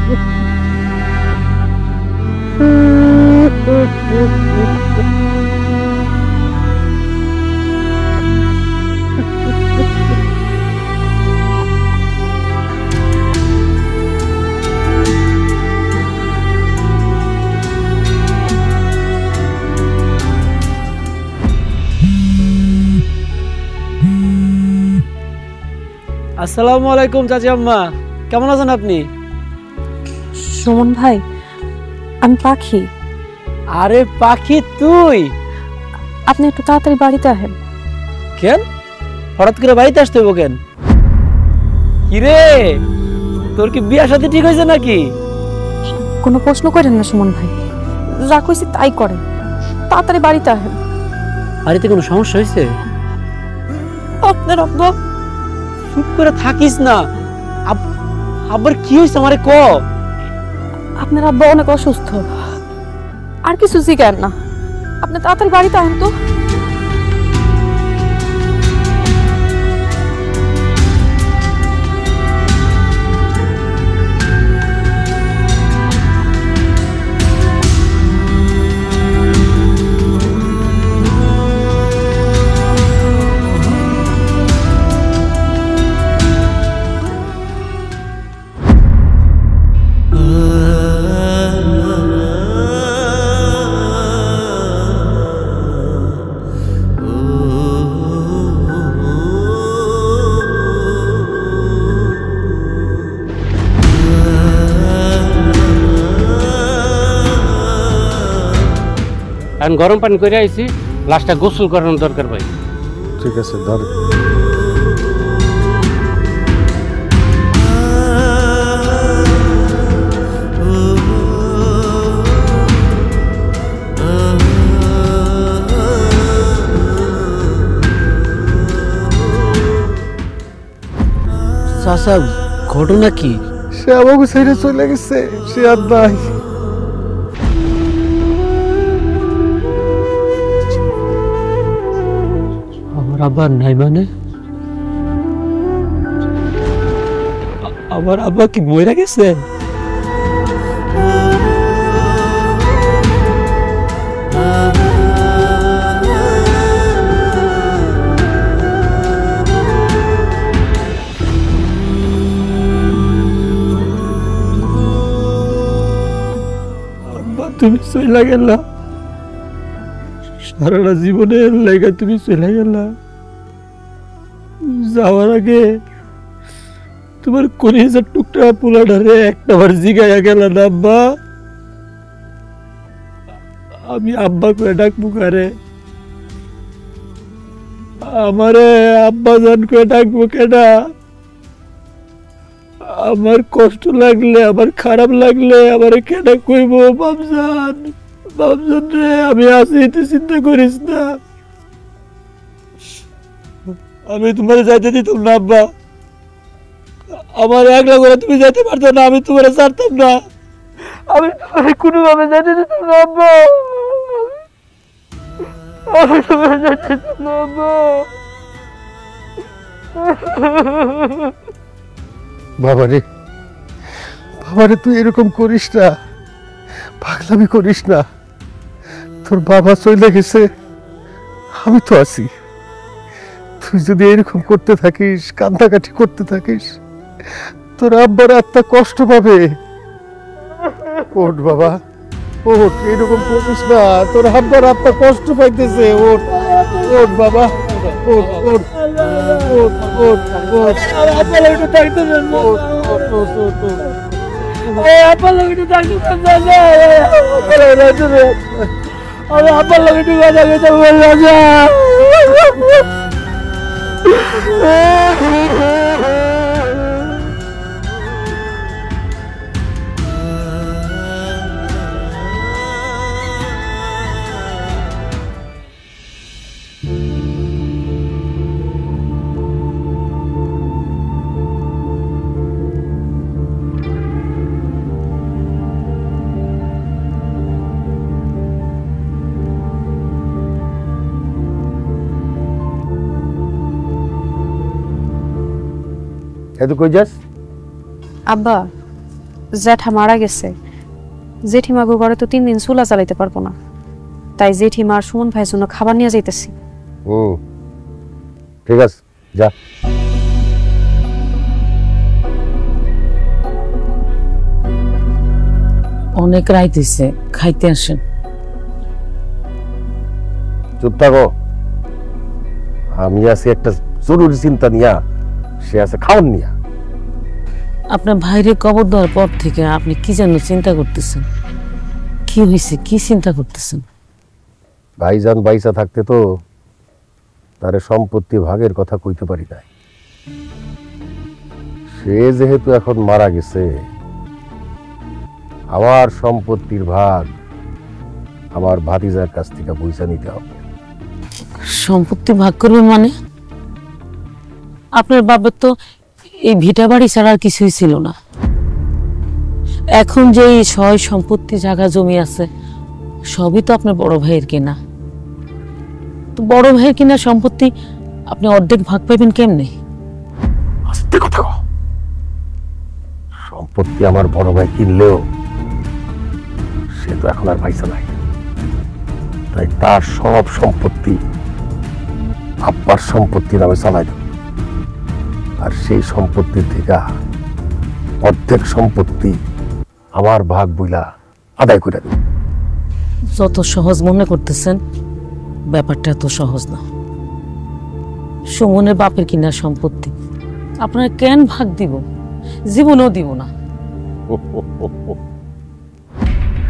আসসালামু আলাইকুম চাচি আম্মা, কেমন আছেন আপনি? সুমন ভাই, আমি পাখি। আরে পাখি তুই? আপনি একটু তাড়াতাড়ি বাড়িতে আসেন। কেন হঠাৎ করে বাড়িতে আসতে হইব কেন? কিরে, তোর কি বিয়া শাদী ঠিক হয়েছে নাকি? কোনো প্রশ্ন করেন না সুমন ভাই, যা কইছি তাই করেন। তাড়াতাড়ি বাড়িতে আসেন। বাড়িতে কোনো সমস্যা হয়েছে? আপনার আব্বা। চুপ করে থাকিস না। আবার কি হয়েছে আমারে ক। আপনার আব্বা অনেক অসুস্থ, আর কিছু জিজ্ঞান না। আপনি তাড়াতাড়ি বাড়িতে আসেন তো। এখন গরম পানি করে আইছি, লাশটা গোসল করানোর দরকার ভাই। ঠিক আছে, ধর। চাচা, ঘটনা কি? সে আমাকে ছেড়ে চলে গেছে, সে আর নাই। আমার আব্বা নাই মানে? আমার আব্বা কি মরে গেছে? আব্বা তুমি চলে গেলা, সারাটা জীবনের লেগে তুমি চলে গেলা। যাওয়ার আগে তোমার কলিজার টুকরা পোলাটারে একটাবার জিগাইয়া গেল না আব্বা? আমি আব্বা করে ডাকবো কারে? আমারে আব্বা জান করে ডাকবো কেডা? আমার কষ্ট লাগলে, আমার খারাপ লাগলে আমারে কেডা কইব? বাবজান, বাবজান রে, আমি আছি, তুই চিন্তা করিস না। আমি তোমার যাইতে দিতাম না আব্বা। আমার একলা করে তুমি যাইতে পারতো না, আমি তোমার ছাড়তাম না। আমি তোমার কোনোভাবে যাইতে দিতাম না আব্বা। আমি তোমার যাইতে দিতাম না আব্বা। বাবারে, বাবারে, তুই এরকম করিস না, পাগলামি করিস না। তোর বাবা চলে গেছে, আমি তো আছি। তুই যদি এরকম করতে থাকিস, কান্দাকাটি করতে থাকিস, তোর আব্বার আত্মা কষ্ট পাবে। ওঠ বাবা, ওঠ, এরকম করিস না। তোর আব্বার আত্মা কষ্ট পাইতেছে। ওঠ, ওঠ বাবা, ওঠ, ওঠ, ওঠ, ওঠ, ওঠ। আব্বা একটু থাকতে দেন, ওঠ, ওঠ, ওঠ, ওঠ, ওঠ। আব্বা একটু থাকতে দেন, আমি আব্বার লোক একটু কথা কইতে বললাম না। তুই কই যাস? আব্বা, জ্যাঠা মারা গেছে, জেঠিমাগো ঘরে তো 3 দিন চুলা চালাইতে পারবো না, তাই জেঠিমা আর সুমন ভাইয়ের জন্য খাবার নিয়ে যাইতেছি। ঠিক আছে, যা। অনেক রাত হইছে, খাইতে আসেন। চুপ থাকো, আমি আছি একটা জরুরি চিন্তা নিয়া, সে আছে খাওয়ান নিয়া। আপনার ভাইরে কবর দেওয়ার পর থেকে আপনি কি যেন চিন্তা করতেছেন? কি হয়েছে, কি চিন্তা করতেছেন? ভাইজান বাইসা থাকতে তো তারে সম্পত্তি ভাগের কথা কইতে পারি নাই। সে যেহেতু এখন মারা গেছে, আমার সম্পত্তির ভাগ আমার ভাতিজার কাছ থেকে পয়সা নিতে হবে। সম্পত্তি ভাগ করবেন মানে? আপনার বাবার তো এই ভিটা বাড়ি ছাড়া আর কিছুই ছিল না। এখন যে এই সয় সম্পত্তি জায়গা জমি আছে, সবই তো আপনার বড় ভাইয়ের কেনা। তো বড় ভাইয়ের কিনা সম্পত্তি আপনি অর্ধেক ভাগ পাইবেন কেমনে? আস্তে কথা কও। সম্পত্তি আমার বড় ভাই কিনলেও সে তো এখন আর পয়সা নাই, তাই তার সব সম্পত্তি আব্বার সম্পত্তি নামে চালাই দেব। আর সেই সম্পত্তির থেকে অর্ধেক সম্পত্তি আমার ভাগ বইলা আদায় করে দেব। যত সহজ মনে করতেছেন, ব্যাপারটা এত সহজ না। সুমনের বাপের কিনা সম্পত্তি আপনার কেন ভাগ দিব? জীবনেও দিব না।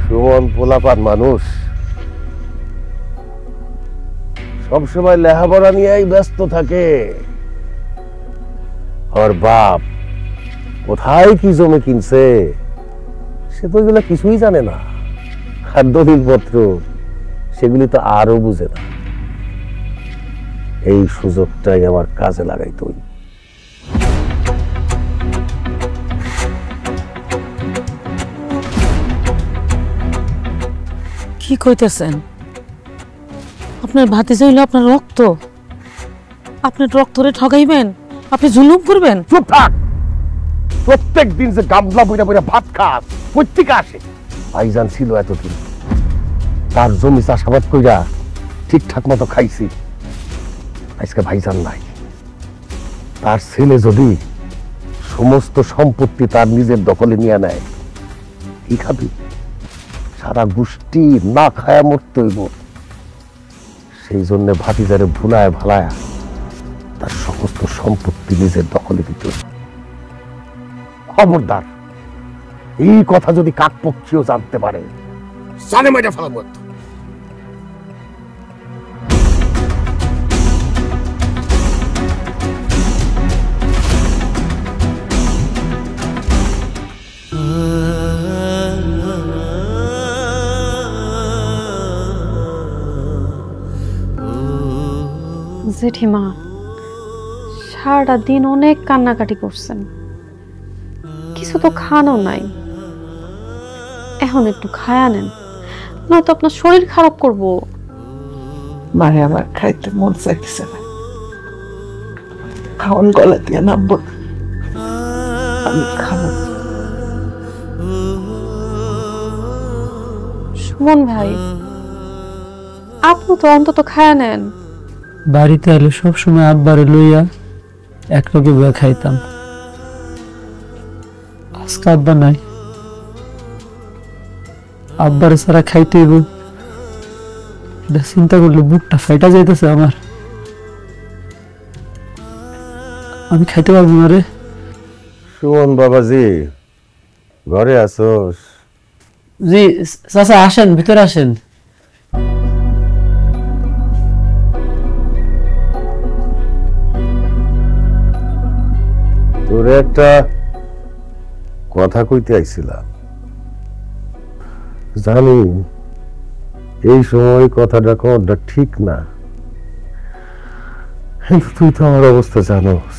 সুমন পোলাপান মানুষ, সবসময় লেখাপড়া নিয়েই ব্যস্ত থাকে। ওর বাপ কোথায় কি জমি কিনছে সে তো এগুলো কিছুই জানে না, আর দলিল পত্র সেগুলি তো আরো বুঝে না। এই সুযোগটাই আমার কাজে লাগাইতই। কি কইতেছেন? আপনার ভাতিজা হইলো আপনার রক্ত, আপনার রক্তরে ঠগাইবেন, আপনি জুলুম করবেন? চুপ থাক। প্রত্যেক দিন যে গামলা বইরা বইরা ভাত খাস কোত্থেকে আসে? ভাইজান ছিল এতদিন, তার জমি চাষাবাদ কইরা ঠিকঠাক মতো খাইছি। আজকে ভাইজান নাই, তার ছেলে যদি সমস্ত সম্পত্তি তার নিজের দখলে নিয়ে নেয়, কি খাবি? সারা গোষ্ঠী না খায়া মরতে হইব। সেই জন্য ভাতিজারে ভুলায় ভালায়া তার সমস্ত সম্পত্তি নিজের দখলে দিতে হইব। খবরদার, এই কথা যদি কাকপক্ষীও জানতে পারে, জানে মাইটা ফেলাবো। জেঠিমা সারাটা দিন অনেক কান্নাকাটি করছেন, কিছু তো খানো নাই। এখন একটু খায়া নেন, নয়তো আপনার শরীর খারাপ করবো। মারে আমার খাইতে মন চাইতেছে না, খাওয়ান গলা দিয়ে নামবো না, আমি খাবো। সুমন ভাই, আপনি তো অন্তত খায়া নেন। বাড়িতে এলে সবসময় আব্বারে লইয়া একলগে বইয়া খাইতাম। আজকে আব্বা নাই, আব্বারে ছাড়া খাইতে হইব, এটা চিন্তা করলে বুকটা ফাইটা যাইতেছে আমার। আমি খাইতে পারবো না রে। সুমন বাবাজি, ঘরে আসোস? জি চাচা, আসেন, ভিতরে আসেন। তোরে একটা কথা কইতে আইছিলাম। জানি এই সময় কথাটা কোনটা ঠিক না, কিন্তু তুই তো আমার অবস্থা জানোস।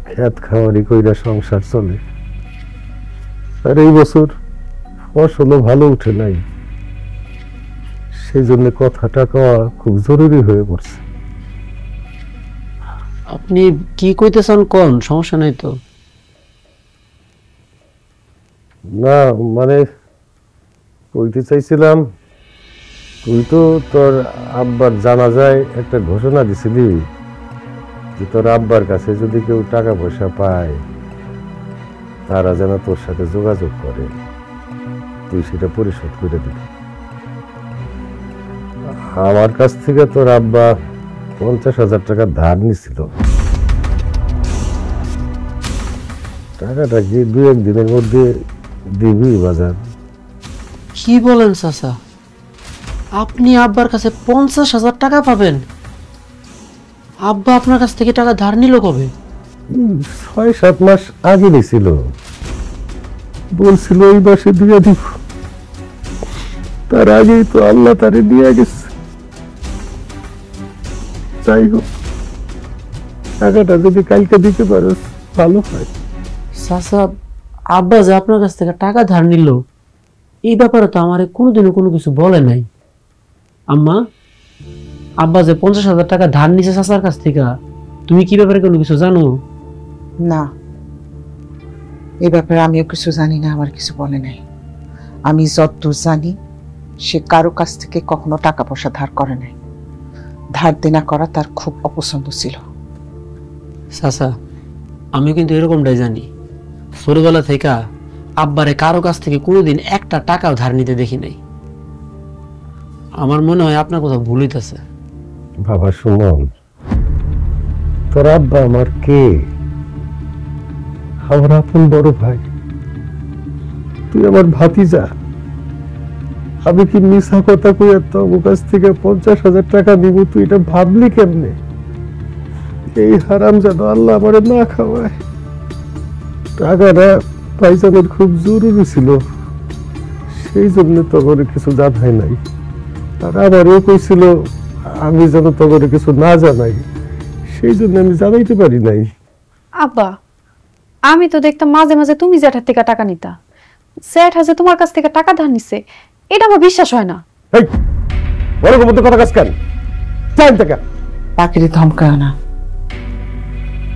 খেত খাওয়ারি কইরা সংসার চলে, আর এই বছর ফসলও ভালো উঠে নাই। সেই জন্য কথাটা কওয়া খুব জরুরি হয়ে পড়ছে। আপনি কি কইতেছেন কোন? সমস্যা নাই তো। না মানে কইতে চাইছিলাম, তুই তো তোর আব্বার জানাজায় একটা ঘোষণা দিছিলি যে তোর আব্বার কাছে যদি কেউ টাকা পয়সা পায় তারা যেন তোর সাথে যোগাযোগ করে, তুই সেটা পরিশোধ করে দিবি। আমার কাছ থেকে তোর আব্বা 50,000 টাকা ধার নিছিল। টাকাটা কি 2-1 দিনের মধ্যে দিবি বাজার? কি বলেন চাচা, আপনি আব্বার কাছে 50,000 টাকা পাবেন? আব্বা আপনার কাছ থেকে টাকা ধার নিল কবে? 6-7 মাস আগে নিছিল, বলছিল এই মাসে দিয়ে দিব। তার আগেই তো আল্লাহ তারে দিয়ে গেছে। যাই হোক, টাকাটা যদি কালকে দিতে পারো ভালো হয়। চাচা, আব্বা যে আপনার কাছ থেকে টাকা ধার নিল এই ব্যাপারে তো আমার কোনোদিনও কোনো কিছু বলে নাই। আম্মা, আব্বা যে 50,000 টাকা ধার নিছে চাচার কাছ থেকে, তুমি কি ব্যাপারে কোনো কিছু জানো? না, এই ব্যাপারে আমিও কিছু জানি না, আমার কিছু বলে নাই। আমি যতদূর জানি সে কারো কাছ থেকে কখনো টাকা পয়সা ধার করে নাই। ধার দেনা করা তার খুব অপছন্দ ছিল। চাচা, আমিও কিন্তু এরকমটাই জানি। ছোটবেলা থেকে আব্বারে কারো কাছ থেকে কোনোদিন একটা টাকাও ধার নিতে দেখি নাই। আমার মনে হয় আপনার কোথাও ভুল হইতেছে। বাবা সুমন, তোর আব্বা আমার কে? আমার আপন বড় ভাই, তুই আমার ভাতিজা। আমি কি মিছা কথা কইয়া তোর কাছ থেকে 50,000 টাকা নিব? তুই এটা ভাবলি কেমনে? এই হারাম যেন আল্লাহ আমারে না খাওয়ায়। টাকাটা পাইজানের খুব জরুরি ছিল, সেই জন্য তোর কিছু জানাই নাই। আর আমারও কইছিল আমি যেন তোর কিছু না জানাই, সেই জন্য আমি জানাইতে পারি নাই। আব্বা, আমি তো দেখতাম মাঝে মাঝে তুমি জ্যাঠার থেকে টাকা নিতা। জ্যাঠা যে তোমার কাছ থেকে টাকা ধার নিছে এটা আমার বিশ্বাস হয় না। এই বড় মধ্যে কথা কাজ কেন? চাই টাকা পাখিরে ধমকায় না।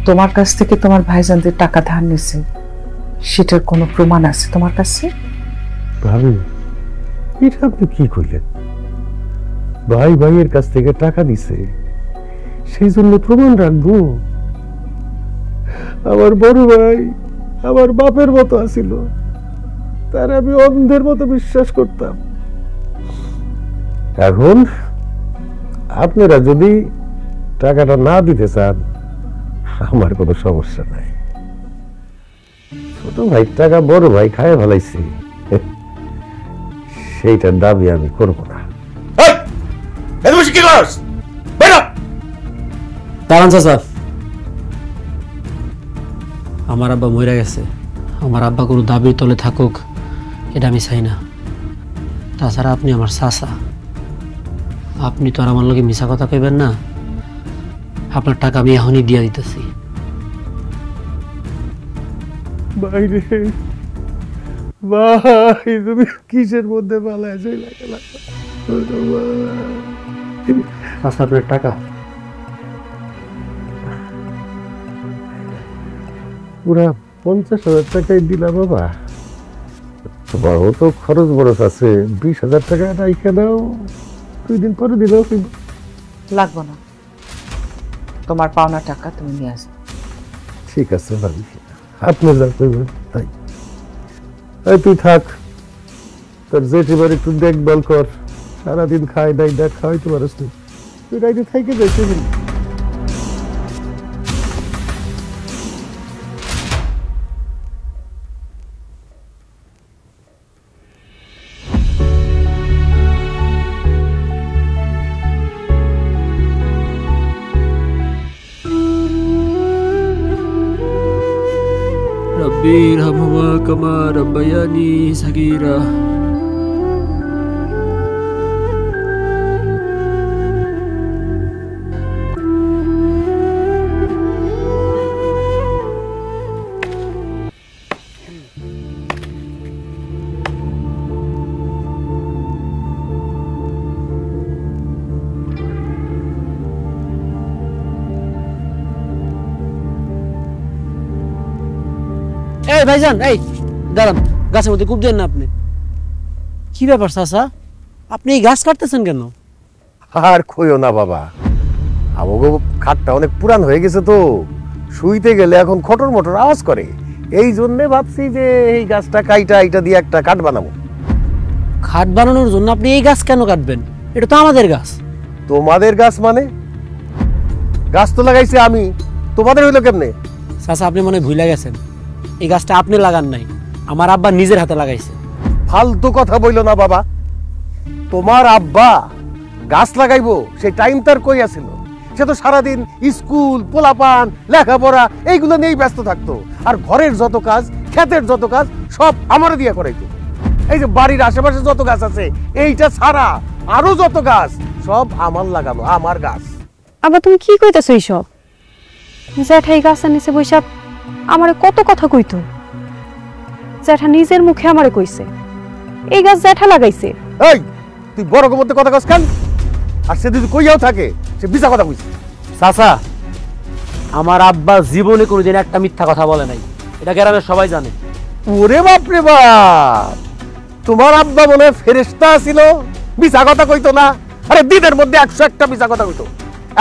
তোমার কাছ থেকে তোমার ভাইজান যে টাকা ধার নিছে সেটার কোনো প্রমাণ আছে তোমার কাছে? ভাবি, এটা আপনি কি করলেন? ভাই ভাইয়ের কাছ থেকে টাকা নিছে, সেই জন্য প্রমাণ রাখবো? আমার বড় ভাই আমার বাপের মতো আছিল, তার আমি অন্ধের মতো বিশ্বাস করতাম। এখন আপনারা যদি টাকাটা না দিতে চান আমার কোনো সমস্যা নাই। ছোট ভাই টাকা বড় ভাই খায় ফেলাইছি, সেইটার দাবি আমি করবো না। দাঁড়ান চাচা, আমার আব্বা মরে গেছে। আমার আব্বা কোনো দাবির তলে থাকুক এটা আমি চাই না। তাছাড়া আপনি আমার চাচা, আপনি তো আর আমার লোকে মিছা কথা কইবেন না। আপনার টাকা আমি এখনই দিয়ে দিতেছি। বাইরে ভাই, তুমি কিসের মধ্যে পালায় চলে গেলা? আচ্ছা, আপনার টাকা পুরা 50,000 টাকাই দিলা বাবা। তোমারও তো খরচ বরচ আছে, 20,000 টাকা রাইখা দাও, 2 দিন পরে দিলেও লাগবো না, তোমার পাওনা টাকা তুমি নিয়ে আসো। ঠিক আছে ভাবি, আপনি যা করবেন তাই। এই তুই থাক, তোর জেঠিবার একটু দেখভাল কর, সারাদিন খাই নাই, দেখ খাওয়াইতে পারস তুই। তুই রাইতে থাইকে যাইতে বলি। रब्बी इरहमहुमा कमा रब्बयानी सगीरा। এই ভাইজান, এই দাঁড়ান। গাছের মধ্যে কূপ দেন না আপনি। কি ব্যাপার চাচা, আপনি এই গাছ কাটতেছেন কেন? আর কইও না বাবা, আমাকে খাটটা অনেক পুরান হয়ে গেছে তো, শুইতে গেলে এখন খটর মটর আওয়াজ করে। এই জন্যে ভাবছি যে এই গাছটা কাইটা এইটা দিয়ে একটা কাঠ বানাবো। খাট বানানোর জন্য আপনি এই গাছ কেন কাটবেন? এটা তো আমাদের গাছ। তোমাদের গাছ মানে? গাছ তো লাগাইছি আমি, তোমাদের হইলো কেমনে? চাচা আপনি মনে হয় ভুলে গেছেন, এই গাছটা আপনি লাগান নাই, আমার আব্বা নিজের হাতে লাগাইছে। ফালতু কথা বইলো না বাবা, তোমার আব্বা গাছ লাগাইবো সেই টাইম তার কই আছিল? সে তো সারাদিন স্কুল, পোলাপান, লেখাপড়া এইগুলো নিয়েই ব্যস্ত থাকতো। আর ঘরের যত কাজ, ক্ষেতের যত কাজ সব আমারে দিয়ে করাইতো। এই যে বাড়ির আশেপাশে যত গাছ আছে এইটা ছাড়া আরো যত গাছ সব আমার লাগানো, আমার গাছ। আবার তুমি কি কইতেছো এইসব? জ্যাঠা এই গাছের নিচে বৈশাখ আমারে কত কথা কইতো। জ্যাঠা নিজের মুখে আমারে কইছে এই গাছ জ্যাঠা লাগাইছে। এই তুই বড় মধ্যে কথা কস কেন? আর সে যদি কইয়াও থাকে সে মিছা কথা কইছে। চাচা আমার আব্বা জীবনে কোনোদিন একটা মিথ্যা কথা বলে নাই, এটা গ্রামের সবাই জানে। ওরে বাপ রে বাপ, তোমার আব্বা মনে হয় ফেরেশতা ছিল, মিছা কথা কইতো না। আরে দিনের মধ্যে 101টা মিছা কথা কইতো।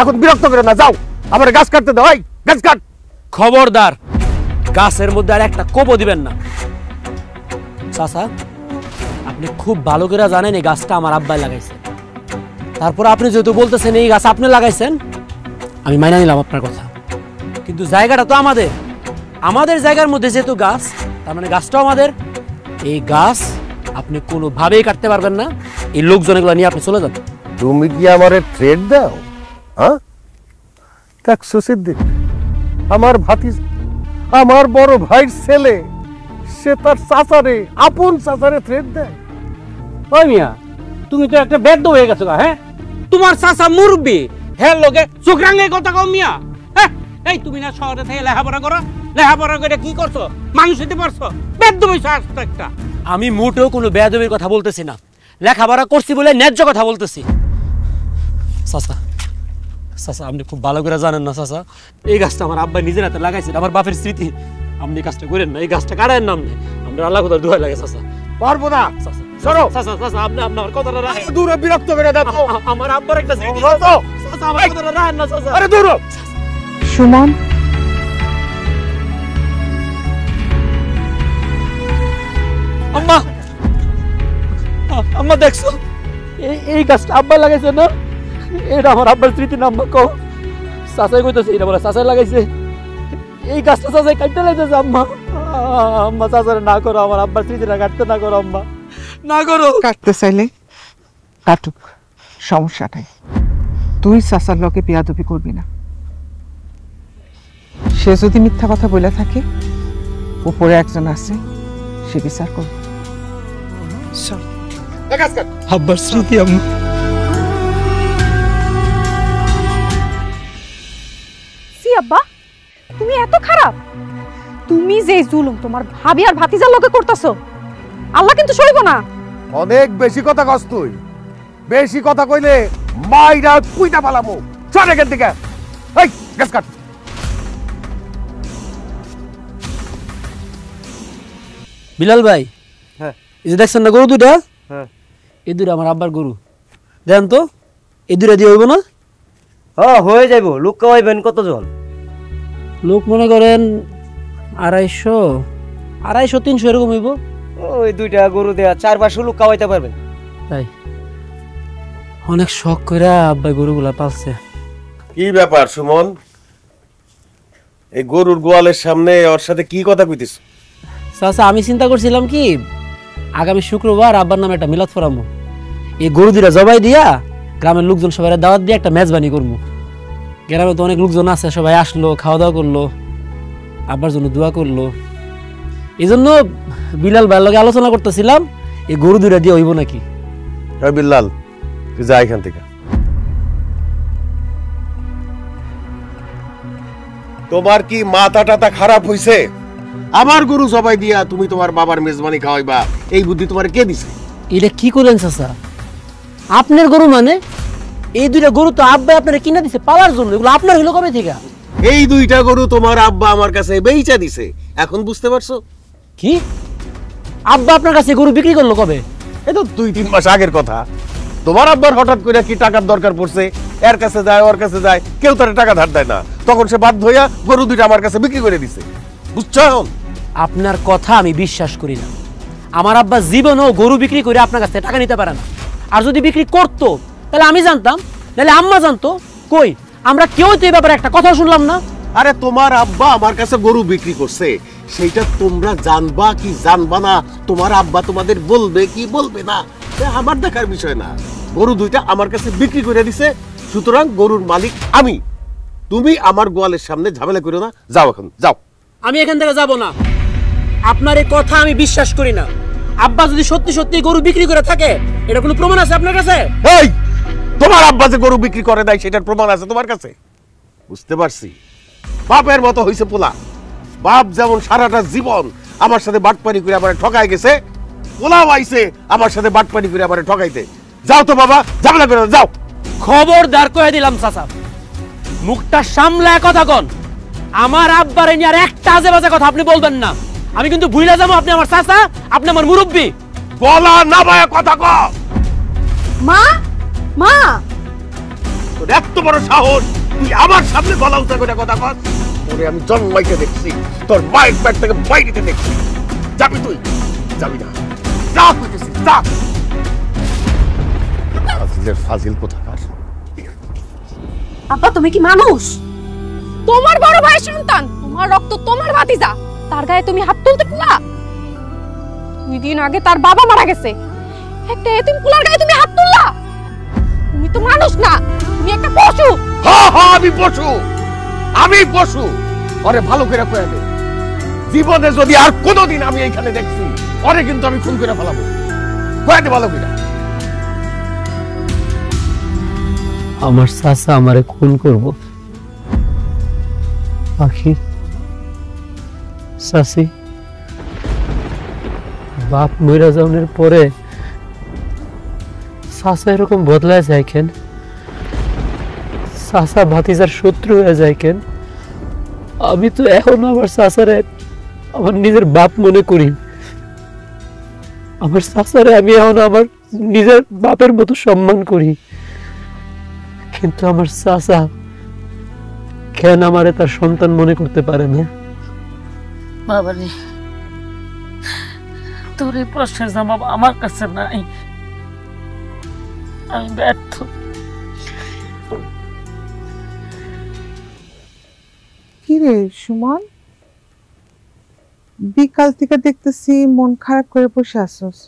এখন বিরক্ত করে না, যাও আমার গাছ কাটতে দাও। এই গাছ কাট। খবরদার, গাছের মধ্যে আর একটা কোপও দিবেন না। চাচা আপনি খুব ভালো করে জানেন এই গাছটা আমার আব্বাই লাগাইছে, তারপর আপনি যেহেতু বলতেছেন এই গাছ আপনি লাগাইছেন, আমি মাইনা নিলাম আপনার কথা। কিন্তু জায়গাটা তো আমাদের, আমাদের জায়গার মধ্যে যেহেতু গাছ, তার মানে গাছটাও আমাদের। এই গাছ আপনি কোনোভাবেই কাটতে পারবেন না। এই লোকজন এগুলো নিয়ে আপনি চলে যান। তুমি কি আমারে থ্রেট দাও? হ্যাঁ দেখছো সিদ্দিক, আমার ভাতিজা, আমার বড় ভাইয়ের ছেলে, সে তার চাচারে, আপন চাচারে থ্রেট দেয়। ওই মিয়া, তুমি তো একটা বেদ্য হয়ে গেছো। হ্যাঁ, তোমার চাচা মুরব্বি, হ্যাঁ লোকে চোখ রাঙে কথা কও মিয়া। হ্যাঁ, এই তুমি না শহরে থেকে লেখাপড়া করো, লেখাপড়া করে কি করছো? মানুষ হতে পারছো? বেদ্য হইছো আস্তে একটা। আমি মোটেও কোনো বেয়াদবির কথা বলতেছি না, লেখাপড়া করছি বলে ন্যায্য কথা বলতেছি। চাচা চাচা আপনি খুব ভালো করে জানেন না চাচা, এই গাছটা আমার আব্বা নিজের হাতে লাগাইছে, আমার বাপের স্মৃতি। আপনি কাজটা করেন না, এই গাছটা কাটার নাম নেই। আমরা আল্লাহ কোথাও দোয়া লাগে চাচা। পারবো না, চাচা সরো। চাচা চাচা আপনি আমার কথাটা রাখেন। দূরে বিরক্ত করে দাও। আমার আব্বার একটা স্মৃতি। চাচা চাচা আমার কথাটা রাখেন না চাচা। আরে দূর। সুমন, আম্মা আম্মা দেখছো এই গাছটা আব্বা লাগাইছে না? এটা আমার আব্বার স্মৃতি না আম্মা। কও চাচাই কইতেছে এটা বলে চাচাই লাগাইছে। এই গাছটা চাচাই কাটতে লাগাইছে আম্মা। আম্মা চাচারে না করো, আমার আব্বার স্মৃতিটা কাটতে না করো আম্মা, না করো। কাটতে চাইলে কাটুক, সমস্যা নাই। তুই চাচার লোকে বেয়াদবি করবি না। সে যদি মিথ্যা কথা বলে থাকে, উপরে একজন আছে, সে বিচার করবে। আব্বার স্মৃতি আম্মা। সি আব্বা, তুমি এত খারাপ? তুমি যে জুলুম তোমার ভাবি আর ভাতিজার লোকে করতেছো, আল্লাহ কিন্তু সইব না। অনেক বেশি কথা কস তুই। বেশি কথা কইলে মাইরা কুইটা পালামু। চল এখান থেকে। এই গাছ কাট। বিলাল ভাই, হ্যাঁ। এই যে দেখছেন না গরু দুটা, হ্যাঁ। এই দুটা আমার আব্বার গরু। দেন তো এই দুটা দিয়ে হইব না? হ্যাঁ, হয়ে যাইব। লোক খাওয়াইবেন কত জন? লোক মনে করেন 250-300 এরকম হইব। ওই দুইটা গরু দেয়া 4-500 লোক খাওয়াইতে পারবেন। তাই অনেক শখ করে আব্বা গরুগুলা পালছে। কি ব্যাপার সুমন, এই গরুর গোয়ালের সামনে ওর সাথে কি কথা কইতিস? চাচা আমি চিন্তা করছিলাম কি আগামী শুক্রবার আব্বার নামে একটা মিলাদ ফরামো, এই গরু দুটা জবাই দিয়া গ্রামের লোকজন সবাই দাওয়াত দিয়ে একটা মেজবানি করবো। গ্রামে তো অনেক লোকজন আছে, সবাই আসলো, খাওয়া দাওয়া করলো, আব্বার জন্য দোয়া করলো। এই জন্য বিলাল ভাইয়ের লগে আলোচনা করতেছিলাম এই গরু দুটা দিয়ে হইব নাকি। বিল্লাল তুই যা এখান থেকে। তোমার কি মাথা টাথা খারাপ হইছে? আমার গরু জবাই দিয়া তুমি তোমার বাবার মেজবানি খাওয়াইবা, এই বুদ্ধি তোমার কে দিছে? এটা কি করলেন চাচা? আপনার গরু মানে? এই দুইটা গরু তো আব্বা আপনারা কিনা দিছে পালার জন্য, এগুলো আপনার হইলো কবে থেকে? এই দুইটা গরু তোমার আব্বা আমার কাছে বেইচা দিছে, এখন বুঝতে পারছো? কি আব্বা আপনার কাছে গরু বিক্রি করলো কবে? এই তো 2-3 মাস আগের কথা। তোমার আব্বার হঠাৎ করে কি টাকার দরকার পড়ছে, এর কাছে যায় ওর কাছে যায়, কেউ তার টাকা ধার দেয় না, তখন সে বাধ্য হইয়া গরু দুইটা আমার কাছে বিক্রি করে দিছে। বুঝছো? আপনার কথা আমি বিশ্বাস করি না। আমার আব্বা জীবনও গরু বিক্রি করে আপনার কাছে টাকা নিতে পারে না। আর যদি বিক্রি করতো তাহলে আমি জানতাম, তাহলে আম্মা জানতো। কই, আমরা কেউ তো এই ব্যাপারে একটা কথা শুনলাম না। আরে তোমার আব্বা আমার কাছে গরু বিক্রি করছে, সেইটা তোমরা জানবা কি জানবা না, তোমার আব্বা তোমাদের বলবে কি বলবে না, এটা আমার দেখার বিষয় না। গরু দুইটা আমার কাছে বিক্রি করে দিছে, সুতরাং গরুর মালিক আমি। তুমি আমার গোয়ালের সামনে ঝামেলা করো না, যাও এখন যাও। আমি এখান থেকে যাব না। আপনার এই কথা আমি বিশ্বাস করি না। আব্বা যদি সত্যি সত্যি গরু বিক্রি করে থাকে, এটা কোনো প্রমাণ আছে আপনার কাছে? এই, তোমার আব্বা যে গরু বিক্রি করে দেয় সেটার প্রমাণ আছে তোমার কাছে? বুঝতে পারছি, বাপের মতো হইছে পোলা। বাপ যেমন সারাটা জীবন আমার সাথে বাটপারি করে আবার ঠকাই গেছে, পোলাও আইছে আমার সাথে বাটপারি করে আবার ঠকাইতে। যাও তো বাবা, ঝামেলা করে যাও। খবরদার কয়ে দিলাম চাচা, মুখটা সামলায় কথা কন। আমার আব্বারে নিয়ে আর একটা আজে বাজে কথা আপনি বলবেন না। আমি কিন্তু ভুলে যাবো আপনি আমার চাচা, আপনি আমার মুরব্বী। বলা না ভাইয়া কথা ক। মা, মা, তোর এত বড় সাহস, তুই আমার সামনে গলা উঁচা করে কথা কর? ওরে আমি জন্মাইতে দেখছি, তোর মায়ের পেট থেকে বাইরেতে দেখছি। যাবি তুই? যাবি না? যা কইতেছিস, যা। ফাজিল কোথাকার। আব্বা তুমি কি মানুষ? তোমার বড় ভাই সন্তান, তোমার রক্ত, তোমার ভাতিজা, তার গায়ে তুমি হাত তুলতে পারলা? 2 দিন আগে তার বাবা মারা গেছে, একটা এতিম পোলার গায়ে তুমি হাত তুললা? তুমি তো মানুষ না, তুমি একটা পশু। হ্যাঁ হ্যাঁ, আমি পশু, আমি পশু। ওরে ভালো করে কয়ে দে, জীবনে যদি আর কোনোদিন আমি এইখানে দেখছি ওরে কিন্তু আমি খুন করে ফেলাবো। কয়ে দে ভালো করে। আমার চাচা আমারে খুন করব। পাখি, চাচি, বাপ মইরা যাওয়ার পরে চাচা এরকম বদলায় যায় কেন? চাচা ভাতিজার শত্রু হয়ে যায় কেন? আমি তো এখন আমার চাচারে আমার নিজের বাপ মনে করি। আমার চাচারে আমি এখন আমার নিজের বাপের মতো সম্মান করি, কিন্তু আমার চাচা কেন আমারে তার সন্তান মনে করতে পারে না? বাবারে, তোর এই প্রশ্নের জবাব আমার কাছে নাই। আমি ব্যর্থ। কি রে সুমন, বিকাল থেকে দেখতেছি মন খারাপ করে বসে আসছস।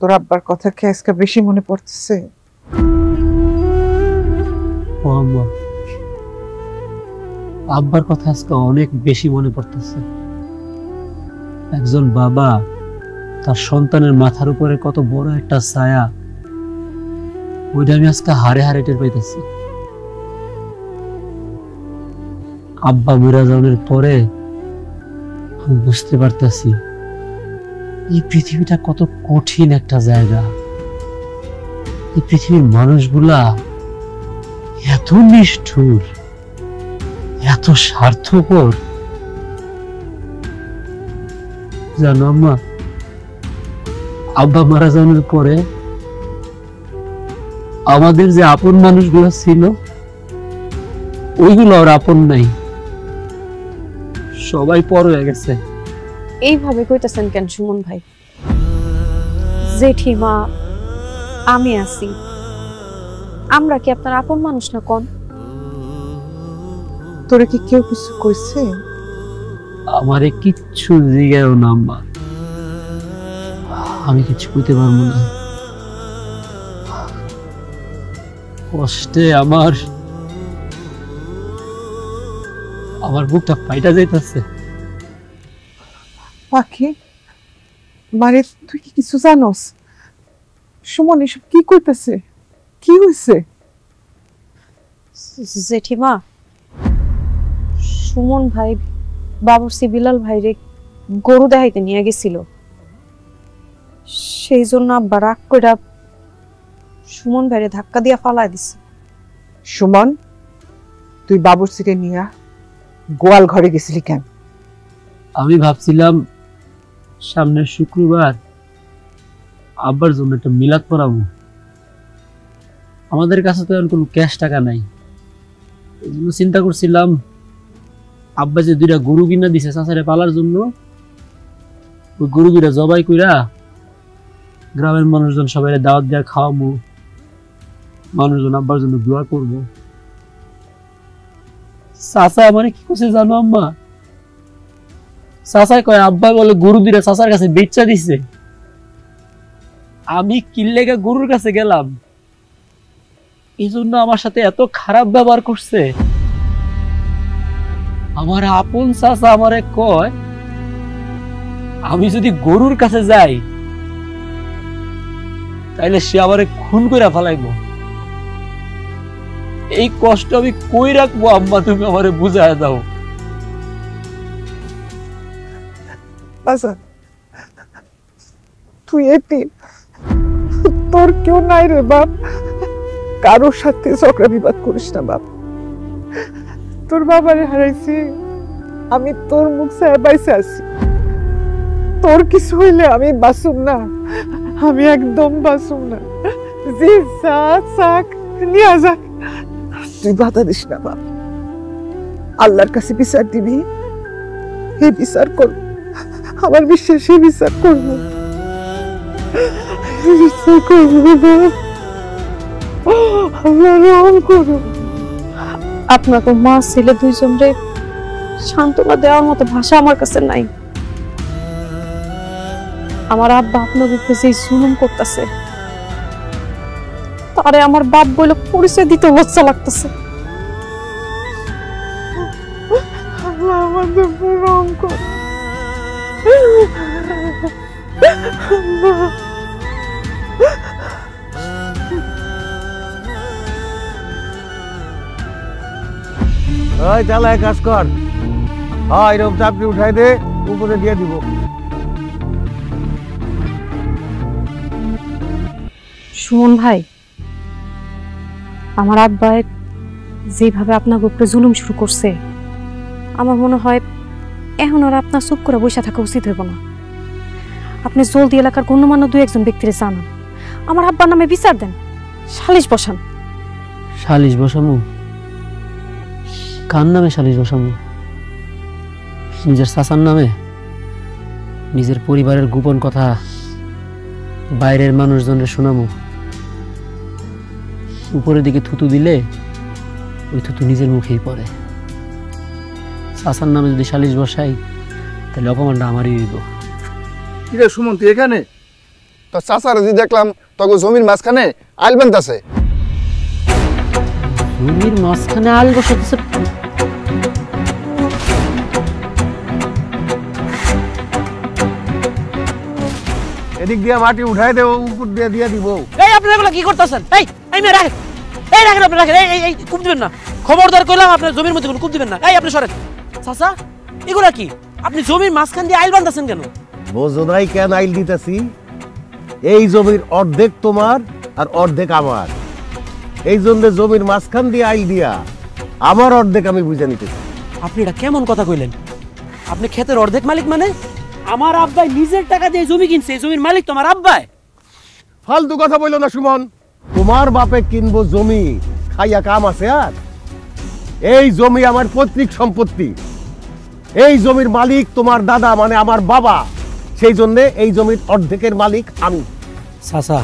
তোর আব্বার কথা কি আজকে বেশি মনে পড়তেছে? ও আম্মা, আব্বার কথা আজকে অনেক বেশি মনে পড়তেছে। একজন বাবা তার সন্তানের মাথার উপরে কত বড় একটা ছায়া, ওইটা আমি আজকে হারে হারে টের পাইতেছি। আব্বা মরে যাওয়ার পরে আমি বুঝতে পারতেছি এই পৃথিবীটা কত কঠিন একটা জায়গা। এই পৃথিবীর মানুষগুলা এত নিষ্ঠুর, এত স্বার্থপর। জানো আম্মা, আব্বা মারা যাওয়ার পরে আমাদের যে আপন মানুষগুলো ছিল ওইগুলো আর আপন নাই, সবাই পর হয়ে গেছে। এইভাবে কইতেছেন কেন সুমন ভাই? জেঠিমা, আমি আছি, আমরা কি আপনার আপন মানুষ না? কোন তোরে কি কেউ কিছু কইছে? আমারে কিচ্ছু জিগায়ও না আম্মা, আমি কিছু কইতে পারবো না। কষ্টে আমার বুকটা ফাইটা যাইতেছে। পাখি, মারে তুই কি কিছু জানোস? সুমন এসব কি কইতেছে? কি হয়েছে? জেঠিমা, সুমন ভাই বাবুর্চি বিলাল ভাইরে গরু দেখাইতে নিয়ে গেছিল, সেই জন্য আব্বা রাগ কইরা সুমন ভাইরে ধাক্কা দিয়া ফালায় দিছে। সুমন, তুই বাবুর্চিকে নিয়ে গোয়াল ঘরে গেছিলি কেন? আমি ভাবছিলাম সামনের শুক্রবার আব্বার জন্য একটা মিলাদ পড়াবো। আমাদের কাছে তো এখন কোনো ক্যাশ টাকা নাই, এই জন্য চিন্তা করছিলাম আব্বা যে 2টা গরু কিনা দিছে চাচারে পালার জন্য, ওই গরু 2টা জবাই কইরা গ্রামের মানুষজন সবাই দাওয়াত দেওয়া খাওয়াবো, মানুষজন আব্বার জন্য দোয়া করবো। চাচা আমারে কি করছে জানো আম্মা? চাচা কয় আব্বা বলে গরু 2টা চাচার কাছে বেচা দিছে। আমি কিল্লেগা গরুর কাছে গেলাম, এই জন্য আমার সাথে এত খারাপ ব্যবহার করছে। আমার আপন চাচা আমারে কয় আমি যদি গরুর কাছে যাই তাইলে সে আমারে খুন করে ফেলাইবো। এই কষ্ট আমি কই রাখবো আম্মা, তুমি আমারে বুঝায় দাও। আচ্ছা, তুই এতিম, তোর কেউ নাই রে বাপ। কারোর সাথে ঝগড়া বিবাদ করিস না বাপ। তোর বাবারে হারাইছি, আমি তোর মুখ ছায়া বাইসে আছি। তোর কিছু হইলে আমি বাঁচুম না, আমি একদম বাঁচুম না। জি যাক নিয়ে যাক, তুই বাধা দিস না বাপ। আল্লাহর কাছে বিচার দিবি, এই বিচার কর। আমার বিশ্বাস এই বিচার করবো, বিচার করবো বাপ। আল্লাহ রহম করো। আপনাকে মা ছেলে দুইজনরে সান্ত্বনা দেওয়ার মতো ভাষা আমার কাছে নাই। আমার আব্বা আপনার উপরে যে জুলুম করতেছে তারে আমার বাপ বলে পরিচয় দিতে লজ্জা লাগতেছে। আল্লাহ আমাদের রহম করো। ওই চালা কাজ কর, হ্যাঁ এরকম চাপড়ি উঠাই দে, উপরে দিয়ে দিব। সুমন ভাই, আমার আব্বা যেভাবে আপনার উপরে জুলুম শুরু করছে, আমার মনে হয় এখন আর আপনার চুপ করে বসে থাকা উচিত হইব না। আপনি জলদি এলাকার গণ্যমান্য 2-1 ব্যক্তিরে জানান, আমার আব্বার নামে বিচার দেন, সালিশ বসান। সালিশ বসামু? কার নামে সালিশ বসামু? নিজের চাচার নামে? নিজের পরিবারের গোপন কথা বাইরের মানুষজনের শোনামু? উপরের দিকে থুতু দিলে ওই থুতু নিজের মুখেই পড়ে। চাচার নামে যদি সালিশ বসাই তাহলে অপমানটা আমারই হইব। কিরে সুমন, তুই এখানে? তো চাচারে যে দেখলাম তখন জমির মাঝখানে আইল বানতাছে। জমির মাঝখানে আল বসাতেছে? এদিক দিয়ে মাটি উঠাই দে, উপর দিয়ে দিয়ে দিব। এই আপনারা এগুলা কি করতেছেন? এই মেয়ে রাখেন, এই রাখেন, আপনি রাখেন, এই কূপ দিবেন না, খবরদার কইলাম আপনার জমির মধ্যে কোনো কূপ দিবেন না। এই আপনি সরেন। চাচা এগুলা কি? আপনি জমির মাঝখান দিয়ে আইল বানতেছেন কেন? বোঝো নাই কেন আইল দিতেছি? এই জমির অর্ধেক তোমার আর অর্ধেক আমার, এই জন্য জমির মাঝখান দিয়ে আইল দিয়া আমার অর্ধেক আমি বুঝে নিতেছি। আপনি এটা কেমন কথা কইলেন? আপনি ক্ষেতের অর্ধেক মালিক মানে? আমার আব্বাই নিজের টাকা দিয়ে জমি কিনছে, এই জমির মালিক তোমার আব্বাই। ফালতু কথা বললো না সুমন। তোমার বাপে কিনবো জমি, খাইয়া কাম আছে আর? এই জমি আমার পৈতৃক সম্পত্তি, এই জমির মালিক তোমার দাদা মানে আমার বাবা, সেই জন্য এই জমির অর্ধেকের মালিক আমি। চাচা,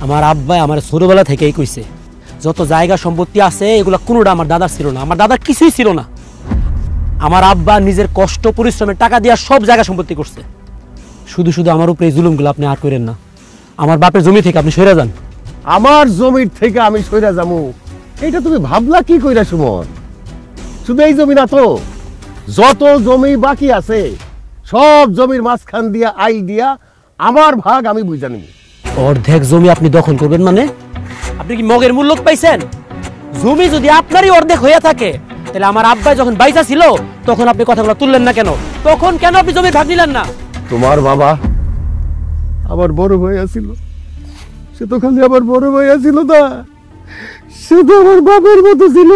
আমার আব্বাই আমার ছোটবেলা থেকেই কইছে যত জায়গা সম্পত্তি আছে এগুলা কোনোটা আমার দাদার ছিল না, আমার দাদার কিছুই ছিল না। আমার আব্বা নিজের কষ্ট পরিশ্রমের টাকা দিয়ে সব জায়গা সম্পত্তি করছে। শুধু শুধু আমার উপরে এই জুলুমগুলো আপনি আর করেন না। আমার বাপের জমি থেকে আপনি সরে যান। আমার জমির থেকে আমি সইরা যাবো এটা তুমি ভাবলা কি কইরা সুমন? শুধু এই জমি না তো, যত জমি বাকি আছে সব জমির মাঝখান দিয়া আইল দিয়া আমার ভাগ আমি বুঝা নিব। অর্ধেক জমি আপনি দখল করবেন মানে? আপনি কি মগের মূল্য পাইছেন? জমি যদি আপনারই অর্ধেক হয়ে থাকে তাহলে আমার আব্বাই যখন বাইসা ছিল তখন আপনি কথাগুলো তুললেন না কেন? তখন কেন আপনি জমির ভাগ নিলেন না? তোমার বাবা আমার বড় ভাই আছিল, সে তো খালি আমার বড় ভাই আছিল না, সে তো আমার বাপের মতো ছিল।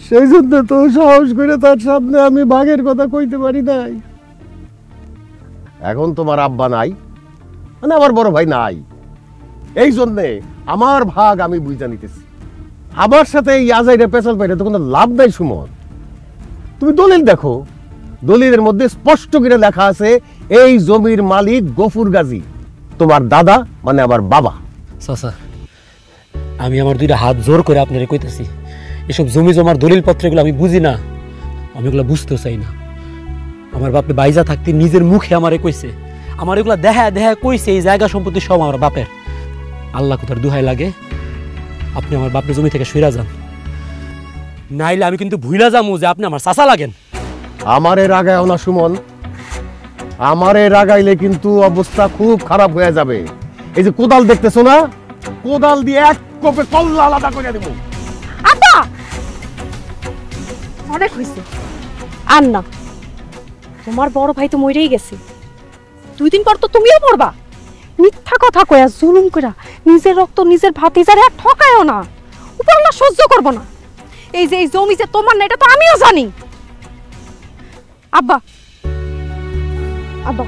সেই জন্য তো সাহস করে তার সামনে আমি ভাগের কথা কইতে পারি নাই। এখন তোমার আব্বা নাই, মানে আমার বড় ভাই নাই, এই জন্যে আমার ভাগ আমি বুঝা নিতেছি। আমার সাথে এই আজাইরে পেছাল পাইলে তো কোনো লাভ নাই সুমন। তুমি দলিল দেখো, দলিলের মধ্যে স্পষ্ট করে লেখা আছে এই জমির মালিক গফুর গাজী, তোমার দাদা মানে আমার বাবা। চাচা, আমি আমার দুইটা হাত জোর করে আপনারে কইতেছি, এসব জমি জমার দলিল পত্রগুলো আমি বুঝি না, আমি এগুলো বুঝতেও চাই না। আমার বাপে বাইজা থাকতে নিজের মুখে আমারে কইছে, আমার এগুলা দেখা দেখা কইছে এই জায়গা সম্পত্তি সব আমার বাপের। আল্লাহ কোথার দুহাই লাগে আপনি আমার বাপের জমি থেকে সইরা যান, নাইলে আমি কিন্তু ভুইলা যামু যে আপনি আমার চাচা লাগেন। আমারে রাগায়ও না সুমন, আমারে রাগাইলে কিন্তু অবস্থা খুব খারাপ হয়ে যাবে। এই যে কোদাল দেখতেছো না, কোদাল দিয়ে এক কোপে কল্লা আলাদা করে দেবো। আব্বা অনেক হয়েছে, আর না, তোমার বড় ভাই তো মরেই গেছে, 2 দিন পর তো তুমিও মরবা। মিথ্যা কথা কয়া জুলুম করা নিজের রক্ত নিজের ভাতিজারে আর ঠকায়ও না, উপরওয়ালা সহ্য করব না। এই যে এই জমি যে তোমার না এটা তো আমিও জানি। আব্বা আব্বা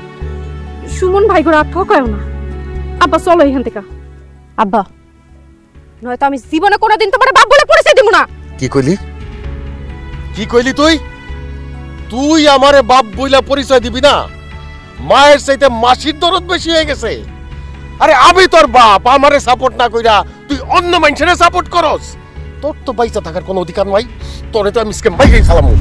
সুমন ভাই করে আর ঠকায়ও না। আব্বা চলো এখান থেকে। আব্বা নয়তো আমি জীবনে কোনোদিন তোমার বাপ বলে পরিচয় দিব না। কি কইলি, কি কইলি তুই? তুই আমারে বাপ বইলা পরিচয় দিবি না? মায়ের চাইতে মাসির দরদ বেশি হয়ে গেছে। আরে আমি তোর বাপ, আমারে সাপোর্ট না কইরা তুই অন্য মানুষের সাপোর্ট করস? তোর তো বাইচা থাকার কোনো অধিকার নাই। তোরে তো আমি স্কেম বাইগাই ফেলামু।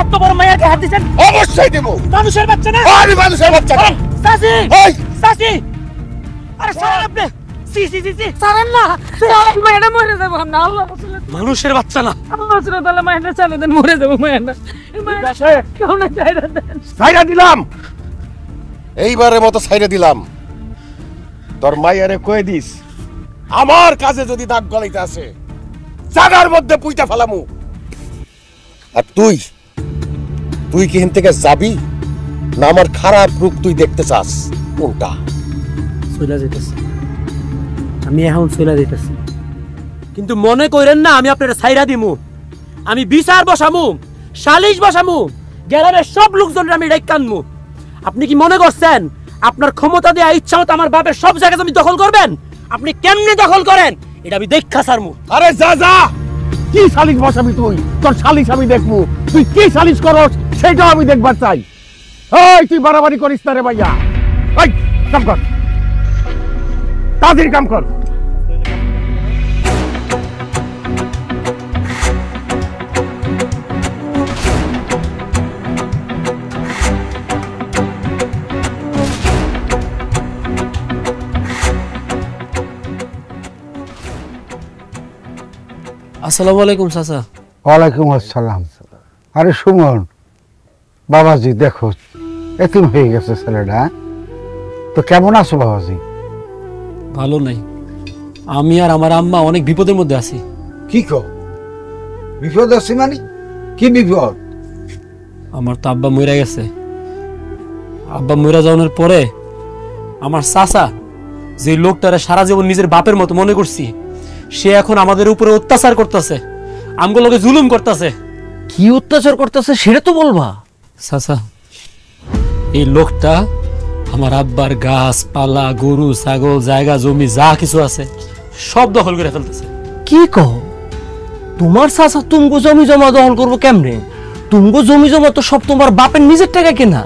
এত বড় মায়ের হাত দিচ্ছেন? অবশ্যই দেবো। মানুষের বাচ্চা না? আমি মানুষের বাচ্চা না। চাচি এই চাচি, আরে ছাড়েন আপনি। সি সি সি সি ছাড়েন না, মায়েরা মরে যাবো আমরা। আল্লাহ মানুষের বাচ্চা না, আল্লাহ তাআলা মায়েরা চালে দেন, মরে যাবো মায়েরা। কেউ না চাইরা দেন। সাইরা দিলাম, এইবারের মতো সাইরা দিলাম। তোর মাইয়ারে কয়ে দিস আমার কাছে যদি দাগ গলাইতে আসে জাগার মধ্যে পুইতা ফেলামু। আর তুই তুই কি এখান থেকে যাবি না আমার খারাপ রূপ তুই দেখতে চাস? কোনটা? চইলা যাইতেছি, আমি এখন চইলা যাইতেছি, কিন্তু মনে করেন না আমি আপনার ছাইরা দিমু। আমি বিচার বসামু, সালিশ বসামু, গ্যালারের সব লোকজনের আমি ডাইকানমু। আপনি কি মনে করছেন আপনার ক্ষমতা দেয়া ইচ্ছা মতো আমার বাপের সব জায়গা জমি দখল করবেন? আপনি কেমনে দখল করেন এটা আমি দেখা ছাড়মু। আরে যা যা, কি সালিশ বসাবি তুই? তোর সালিশ আমি দেখবো। তুই কি সালিশ করস সেটাও আমি দেখবার চাই। এই তুই বাড়াবাড়ি করিস না রে ভাইয়া। এই কাম কর, তাড়াতাড়ি কাম কর। আসসালামু আলাইকুম চাচা। ওয়ালাইকুম আসসালাম। আরে সুমন, বাবাজি দেখো এতিম হয়ে গেছে ছেলেটা। তো কেমন আছো বাবাজি? ভালো নাই, আমি আর আমার আম্মা অনেক বিপদের মধ্যে আছি। কি কো বিপদ আছে মানে? কি বিপদ? আমার তো আব্বা মরে গেছে। আব্বা মরে যাওয়ার পরে আমার চাচা, যে লোকটারে সারা জীবন নিজের বাপের মতো মনে করছি, সে এখন আমাদের উপরে অত্যাচার করতেছে, আমগুলোকে জুলুম করতেছে। কি অত্যাচার করতেছে সেটা তো বলবা। চাচা, এই লোকটা আমার আব্বার গাছপালা, গরু ছাগল, জায়গা জমি যা কিছু আছে সব দখল করে ফেলতেছে। কি কও? তোমার চাচা তুমগো জমি জমা দখল করবো কেমনে? তুমগো জমি জমা তো সব তোমার বাপের নিজের টাকা কেনা।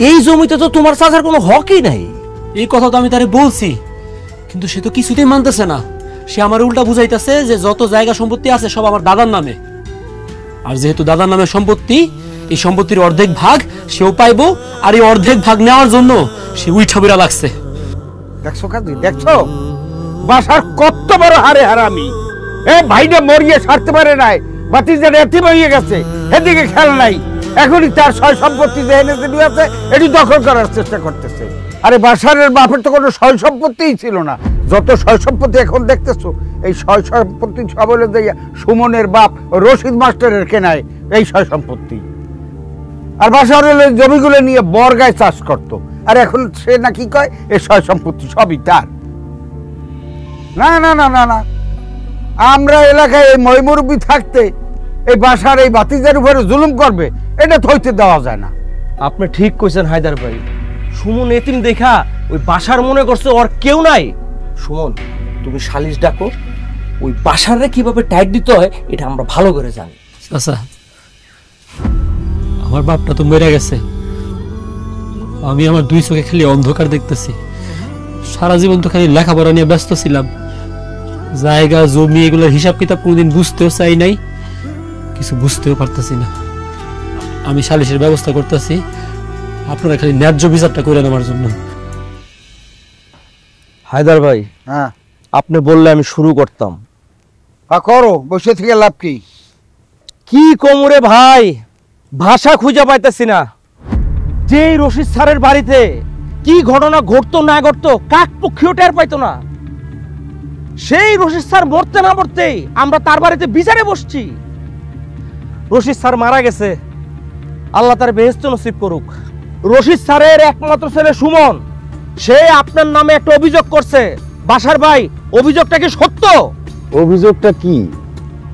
এই জমিতে তো তোমার চাচার কোনো হকই নাই। এই কথা তো আমি তারে বলছি, কিন্তু সে তো কিছুতেই মানতেছে না। সে আমার উল্টা বুঝাইতেছে যে যত জায়গা সম্পত্তি আছে সব আমার দাদার নামে, আর যেহেতু দাদার নামে সম্পত্তি, এই সম্পত্তির অর্ধেক ভাগ সেও পাইবো, আর এই অর্ধেক ভাগ নেওয়ার জন্য সে উইঠা বিড়া লাগছে। দেখছো কাদি, দেখছো বাসার কত বড় হারে হারামি। এ ভাইটা মরিয়ে ছাড়তে পারে নাই, বাতিজার এতিম হয়ে গেছে, এদিকে খেয়াল নাই। এখনই তার সয় সম্পত্তি যে এনেছে আছে এটি দখল করার চেষ্টা করতেছে। আরে বাসারের বাপের তো কোনো সয় সম্পত্তিই ছিল না। যত সয় সম্পত্তি এখন দেখতেছো, এই সয় সম্পত্তি সব হলে দিয়ে সুমনের বাপ রশিদ মাস্টারের কেনায় এই সয় সম্পত্তি। আর বাসারের জমিগুলো নিয়ে বর্গায় চাষ করতো, আর এখন সে না কি কয় এই সয় সম্পত্তি সবই তার। না না না না না, আমরা এলাকায় এই মহিমুরব্বী থাকতে এই বাসার এই বাতিজার উপরে জুলুম করবে এটা থইতে দেওয়া যায় না। আপনি ঠিক কইছেন হায়দার ভাই। সুমন এতিম দেখা ওই বাসার মনে করছে ওর কেউ নাই। সুমন তুমি সালিশ ডাকো, ওই বাসারে কিভাবে টাইট দিতে হয় এটা আমরা ভালো করে জানি। চাচা, আমার বাপটা তো মরে গেছে, আমি আমার দুই চোখে খালি অন্ধকার দেখতেছি। সারা জীবন তো খালি লেখাপড়া নিয়ে ব্যস্ত ছিলাম, জায়গা জমি এগুলোর হিসাব কিতাব কোনোদিন বুঝতেও চাই নাই, কিছু বুঝতেও পারতেছি না। আমি সালিশের ব্যবস্থা করতেছি, আপনারা খালি ন্যায্য বিচারটা করে নেওয়ার জন্য। হায়দার ভাই, হ্যাঁ আপনি বললে আমি শুরু করতাম। করো, বসে থেকে লাভ কি? কি কোমরে ভাই, ভাষা খুঁজে পাইতেছি না। যেই রশিদ স্যারের বাড়িতে কি ঘটনা ঘটতো না ঘটতো কাক পক্ষীও টের পাইতো না, সেই রশিদ স্যার মরতে না মরতেই আমরা তার বাড়িতে বিচারে বসছি। রশিদ স্যার মারা গেছে, আল্লাহ তার বেহেশত নসিব করুক। রশিদ স্যারের একমাত্র ছেলে সুমন, সে আপনার নামে একটা অভিযোগ করছে। বাসার ভাই, অভিযোগটা কি সত্য? অভিযোগটা কি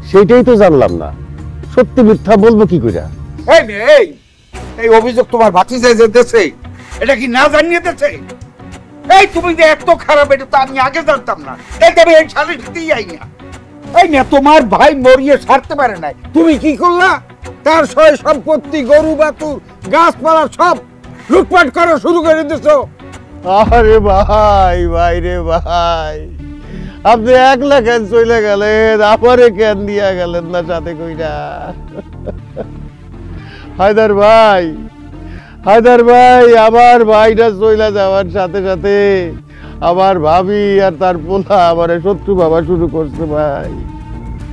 সেটাই তো জানলাম না, সত্যি মিথ্যা বলবো কি করে? এই মেয়ে, এই অভিযোগ তোমার ভাতিজায় যে দেশে, এটা কি না জানিয়ে দেছে? এই তুমি যে এত খারাপ, এটা তো আমি আগে জানতাম না। এই তবে এই সালিশ দিতেই যাই না। এই না, তোমার ভাই মরিয়ে ছাড়তে পারে নাই, তুমি কি করলা? তার সয় সম্পত্তি, গরু বাছুর, গাছপালা সব লুটপাট করা শুরু করে দিছো। আরে ভাই, ভাই রে ভাই, আপনি একলা কেন চলে গেলেন, আমারে কেন দিয়া গেলেন না সাথে কইরা? হায়দার ভাই, হায়দার ভাই, আমার ভাইটা চলে যাওয়ার সাথে সাথে আমার ভাবি আর তার পোলা আমারে শত্রু ভাবা শুরু করছে ভাই।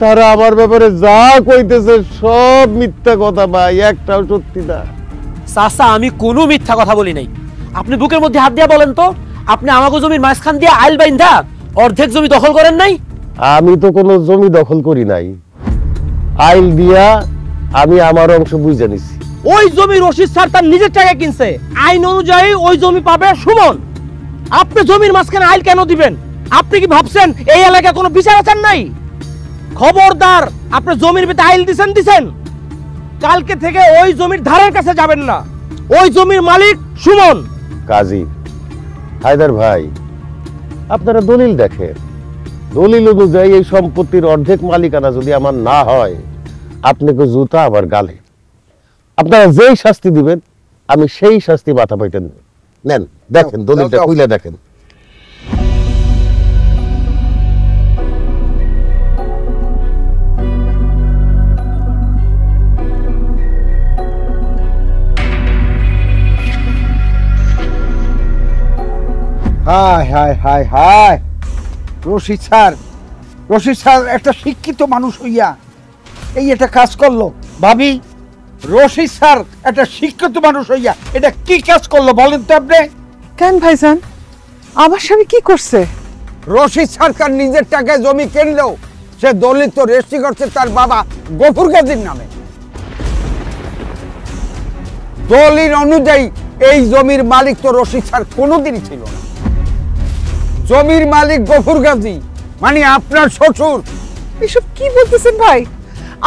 তারা আমার ব্যাপারে যা কইতেছে সব মিথ্যা কথা ভাই, একটাও সত্যি না। চাচা, আমি কোনো মিথ্যা কথা বলি নাই। আপনি বুকের মধ্যে হাত দিয়া বলেন তো, আপনি আমাকে জমির মাঝখান দিয়ে আইল বাইন্ধা অর্ধেক জমি দখল করেন নাই? আমি তো কোনো জমি দখল করি নাই, আইল দিয়া আমি আমার অংশ বুঝে নিছি। ওই জমি রশিদ স্যার তার নিজের টাকায় কিনছে, আইন অনুযায়ী ওই জমি পাবে সুমন। আপনি জমির মাঝখানে আইল কেন দিবেন? আপনি কি ভাবছেন এই এলাকায় কোনো বিচার আচার নাই? খবরদার, আপনি জমির ভিতরে আইল দিছেন, কালকে থেকে ওই জমির ধারের কাছে যাবেন না। ওই জমির মালিক সুমন। কাজী হায়দার ভাই, আপনারা দলিল দেখেন, দলিল অনুযায়ী এই সম্পত্তির অর্ধেক মালিকানা যদি আমার না হয়, আপনাকে জুতা আবার গালে। আপনারা যেই শাস্তি দিবেন আমি সেই শাস্তি মাথা পাইতে নেন। দেখেন দলিলটা খুলে দেখেন। হায় হায় হায় হায়, রশিদ স্যার, রশিদ স্যার একটা শিক্ষিত মানুষ হইয়া এই একটা কাজ করলো। ভাবি, রশিদ স্যার একটা শিক্ষিত মানুষ হইয়া এটা কি কাজ করলো বলেন তো আপনি? কেন ভাইজান, আমার স্বামী কি করছে? রশিদ সরকার নিজের টাকায় জমি কিনলেও সে দলিল তো রেজিস্ট্রি করছে তার বাবা গফুর গাজীর নামে। দলিল অনুযায়ী এই জমির মালিক তো রশিদ স্যার কোনোদিনই ছিল না। জমির মালিক গফুর গাজী, মানে আপনার শ্বশুর। এসব কি বলতেছেন ভাই?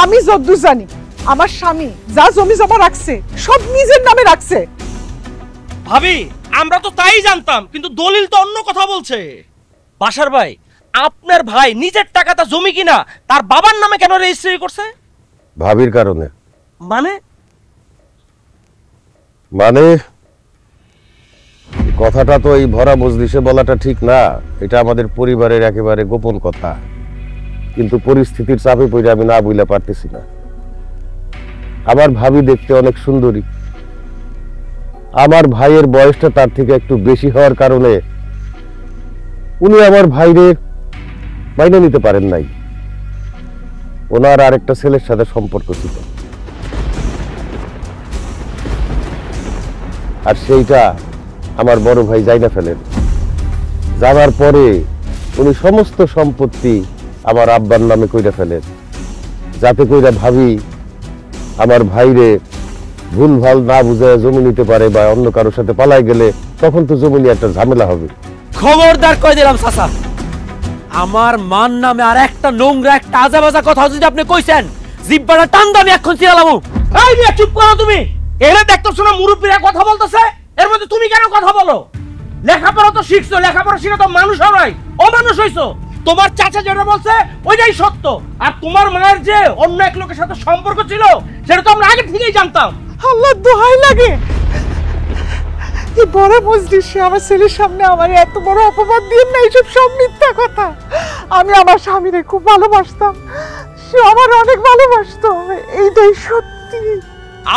আমি যতদূর জানি আমার স্বামী যা জমি জমা রাখছে সব নিজের নামে রাখছে। ভাবি, আমরা তো তাই জানতাম, কিন্তু দলিল তো অন্য কথা বলছে। বাসার ভাই, আপনার ভাই নিজের টাকাটা জমি কিনা তার বাবার নামে কেন রেজিস্ট্রি করছে? ভাবির কারণে। মানে মানে কথাটা তো এই ভরা মজলিসে বলাটা ঠিক না, এটা আমাদের পরিবারের একেবারে গোপন কথা, কিন্তু পরিস্থিতির চাপে পড়ে আমি না বুঝতে পারতেছি না। আমার ভাবি দেখতে অনেক সুন্দরী, আমার ভাইয়ের বয়সটা তার থেকে একটু বেশি হওয়ার কারণে উনি আমার ভাইরে মাইনে নিতে পারেন নাই। ওনার আরেকটা ছেলের সাথে সম্পর্ক ছিল, আর সেইটা আমার বড় ভাই জাইনা ফেলেন। যাওয়ার পরে উনি সমস্ত সম্পত্তি আমার আব্বার নামে কইরা ফেলেন, যাতে কইরা ভাবি আমার ভাইরে ভুল ভাল না বুঝায় জমি নিতে পারে, বা অন্য কারোর সাথে পালাই গেলে তখন তো জমি নিয়ে একটা ঝামেলা হবে। খবরদার কই দিলাম চাচা, আমার মান নামে আর একটা নোংরা একটা আজাবাজা কথা যদি আপনি কইছেন, জিব্বাটা টান দামি এখন চিরালামু। এই মিয়া চুপ করো তুমি। এরা দেখতেছো না মুরব্বীরা কথা বলতেছে, এর মধ্যে তুমি কেন কথা বলো? লেখাপড়া তো শিখছো, লেখাপড়া শিখে তো মানুষ হয়, অমানুষ হইছো। তোমার চাচা যেটা বলছে ওইটাই সত্য। আর তোমার মায়ের যে অন্য এক লোকের সাথে সম্পর্ক ছিল সেটা তো আমরা আগে থেকেই জানতাম। আল্লাহ দোহাই লাগে, এই বড় মজলিসে আমার ছেলের সামনে আমার এত বড় অপবাদ দিয়ে না, এইসব সব মিথ্যা কথা। আমি আমার স্বামীরে খুব ভালোবাসতাম, সে আমার অনেক ভালোবাসতো, এইটাই সত্যি।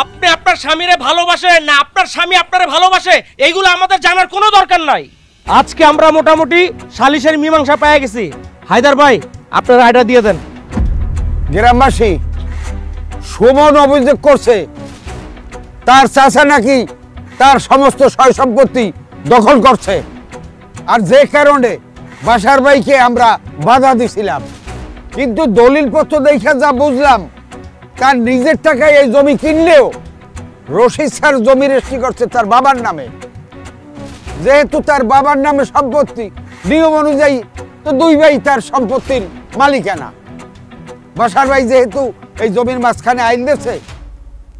আপনি আপনার স্বামীরে ভালোবাসেন না আপনার স্বামী আপনারে ভালোবাসে এইগুলো আমাদের জানার কোনো দরকার নাই। আজকে আমরা মোটামুটি সালিশের মীমাংসা পেয়ে গেছি। হায়দার ভাই আপনার রায়টা দিয়ে দেন। গ্রামবাসী সুমন অভিযোগ করছে তার চাচা নাকি তার সমস্ত সয় সম্পত্তি দখল করছে, আর যে কারণে বাসার ভাইকে আমরা বাধা দিছিলাম। কিন্তু দলিলপত্র দেখে যা বুঝলাম তার নিজের টাকায় এই জমি কিনলেও রশিদ স্যার জমি রেজিস্ট্রি করছে তার বাবার নামে। যেহেতু তার বাবার নামে সম্পত্তি, নিয়ম অনুযায়ী তো দুই ভাই তার সম্পত্তির মালিকানা। বাসার ভাই যেহেতু এই জমির মাঝখানে আইন দিয়েছে,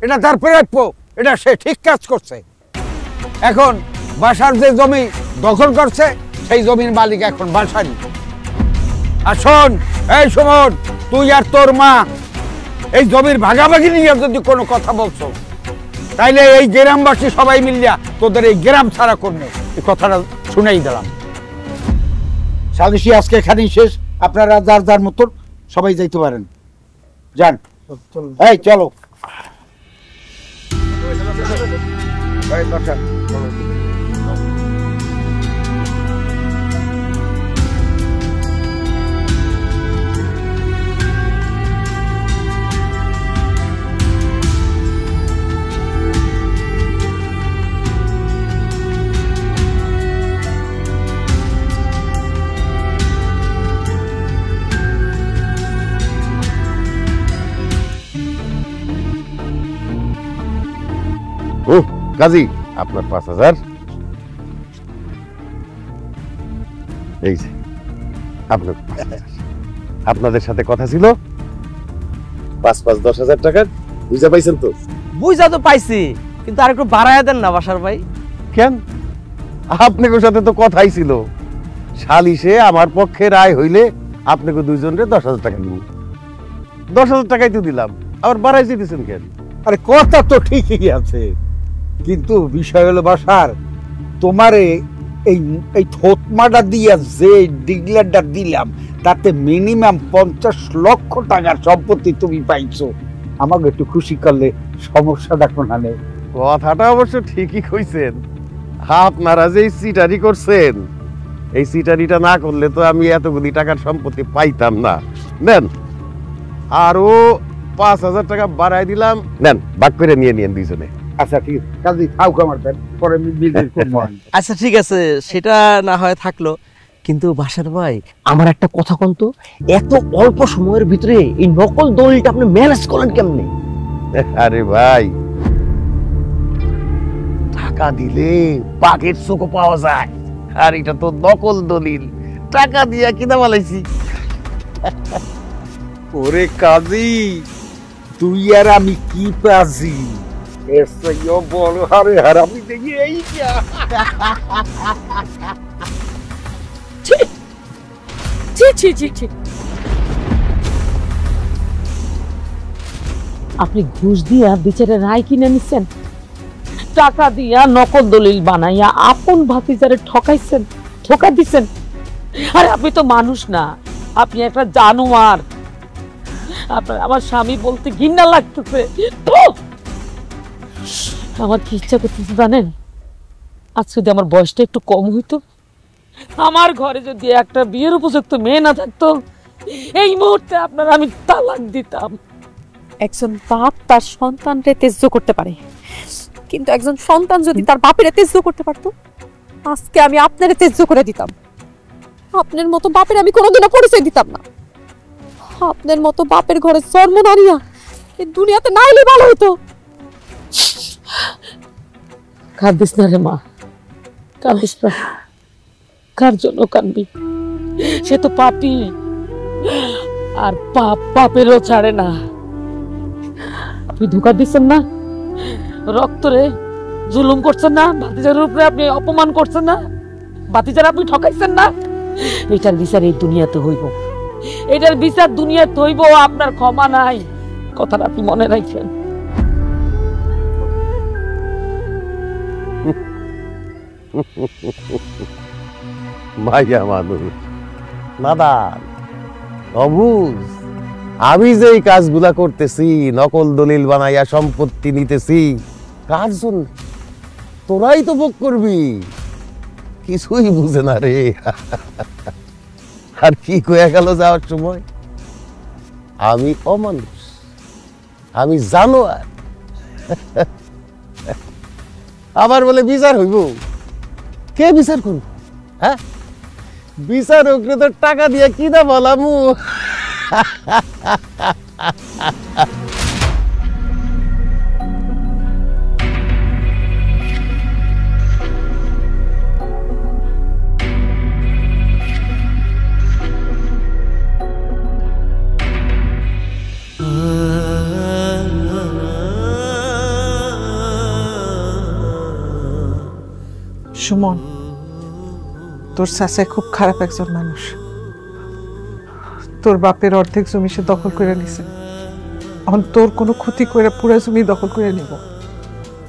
এটা তার প্রাপ্য, এটা সে ঠিক কাজ করছে। এখন বাসার যে জমি দখল করছে সেই জমির মালিক এখন বাসারই। আর শোন, এই সুমন, তুই আর তোর মা এই জমির ভাগাভাগি নিয়ে যদি কোনো কথা বলছো তাইলে এই গ্রামবাসী সবাই মিলিয়া তোদের এই গ্রাম ছাড়া করবে, এই কথাটা শুনেই দিলাম। সালিশি আজকে এখানেই শেষ, আপনারা যার যার মতন সবাই যাইতে পারেন, যান। এই চলো। কাজী আপনার 5,000। এই যে আপনার 5,000। আপনাদের সাথে কথা ছিল 5,000 টাকা বুঝা পাইছেন তো? বুঝা তো পাইছি, কিন্তু আর একটু বাড়ায় দেন না বাসার ভাই। কেন? আপনাদের সাথে তো কথাই ছিল সালিশে আমার পক্ষে রায় হইলে আপনাকে দুইজনের 10,000 টাকা দিব। 10,000 টাকাই তো দিলাম, আবার বাড়াই দিতেছেন কেন? আরে কথা তো ঠিকই আছে, কিন্তু বিষয় হলো বাসার তোমারে এই থতমাটা দিয়া যে ডিগলারটা দিলাম তাতে মিনিমাম 50 লক্ষ টাকার সম্পত্তি তুমি পাইছো। আমাকে একটু খুশি করলে সমস্যাটা কোনানে। কথাটা অবশ্য ঠিকই কইছেন। আপনারা যে সিটারি করছেন, এই সিটারিটা না করলে তো আমি এতগুলি টাকার সম্পত্তি পাইতাম না। নেন, আরো 5,000 টাকা বাড়াই দিলাম, নেন ভাগ করে নিয়ে নিয়েন দুইজনে। আচ্ছা ঠিক আছে, কাজী থাক আমার দেন, পরে বিল করব। আচ্ছা ঠিক আছে, সেটা না হয় থাকলো, কিন্তু বাসার ভাই আমার একটা কথা কোন তো, এত অল্প সময়ের ভিতরে এই নকল দলিলটা আপনি ম্যানেজ করেন কেমনে? আরে ভাই, টাকা দিলে বাঘের চোখও পাওয়া যায়, আর এটা তো নকল দলিল, টাকা দিয়া কিনা বলাইছি। ওরে কাজী, তুই আর আমি কি পাজি, এসইও বড় হারে হারামি দেখি এই যা। আপনি ঘুষ দিয়া বিচারের রায় কিনে নিচ্ছেন, টাকা দিয়া নকল দলিল বানাইয়া আপন ভাতিজারে ঠকাইছেন, ধোঁকা দিচ্ছেন। আরে আপনি তো মানুষ না, আপনি একটা জানোয়ার। আপনার আমার স্বামী বলতে ঘৃণা লাগতেছে। আমার কি ইচ্ছা করতেছে জানেন? আজ যদি আমার বয়সটা একটু কম হইতো, আমার ঘরে যদি একটা বিয়ের উপযুক্ত মেয়ে না থাকতো, এই মুহূর্তে আপনার আমি তালাক দিতাম। একজন বাপ তার সন্তানকে তেজ্য করতে পারে, কিন্তু একজন সন্তান যদি তার বাপের তেজ্য করতে পারতো, আজকে আমি আপনারে তেজ্য করে দিতাম। আপনার মতো বাপের আমি কোনোদিনও পরিচয় দিতাম না। আপনার মতো বাপের ঘরে জন্ম নারিয়া এই দুনিয়াতে না এলে ভালো হতো। কাঁদিস না রে মা, কাঁদিস না। কার জন্য কাঁদবি? সে তো পাপী, আর পাপ পাপেরও ছাড়ে না। আপনি ধোকা দিচ্ছেন না, রক্তরে জুলুম করছেন না, ভাতিজার উপরে আপনি অপমান করছেন না, ভাতিজার আপনি ঠকাইছেন না। এটার বিচার এই দুনিয়াতে হইব, এটার বিচার দুনিয়াতে হইব। আপনার ক্ষমা নাই, কথাটা আপনি মনে রাখেন। মাইয়া মানুষ নাদান অবুজ, আমি যে এই কাজগুলা করতেছি, নকল দলিল বানাইয়া সম্পত্তি নিতেছি, কার জন্য? তোরাই তো ভোগ করবি। কিছুই বুঝে না রে। আর কি কয়ে গেল যাওয়ার সময়, আমি অমানুষ, আমি জানোয়ার। আবার বলে বিচার হইব? কে বিচার করব? হ্যাঁ, বিচার ওকে তো টাকা দিয়ে কি না বলামু। সুমন, তোর চাচা খুব খারাপ একজন মানুষ। তোর বাপের অর্ধেক জমি সে দখল করে নিছে, এখন তোর কোনো ক্ষতি করে পুরো জমি দখল করে নিব।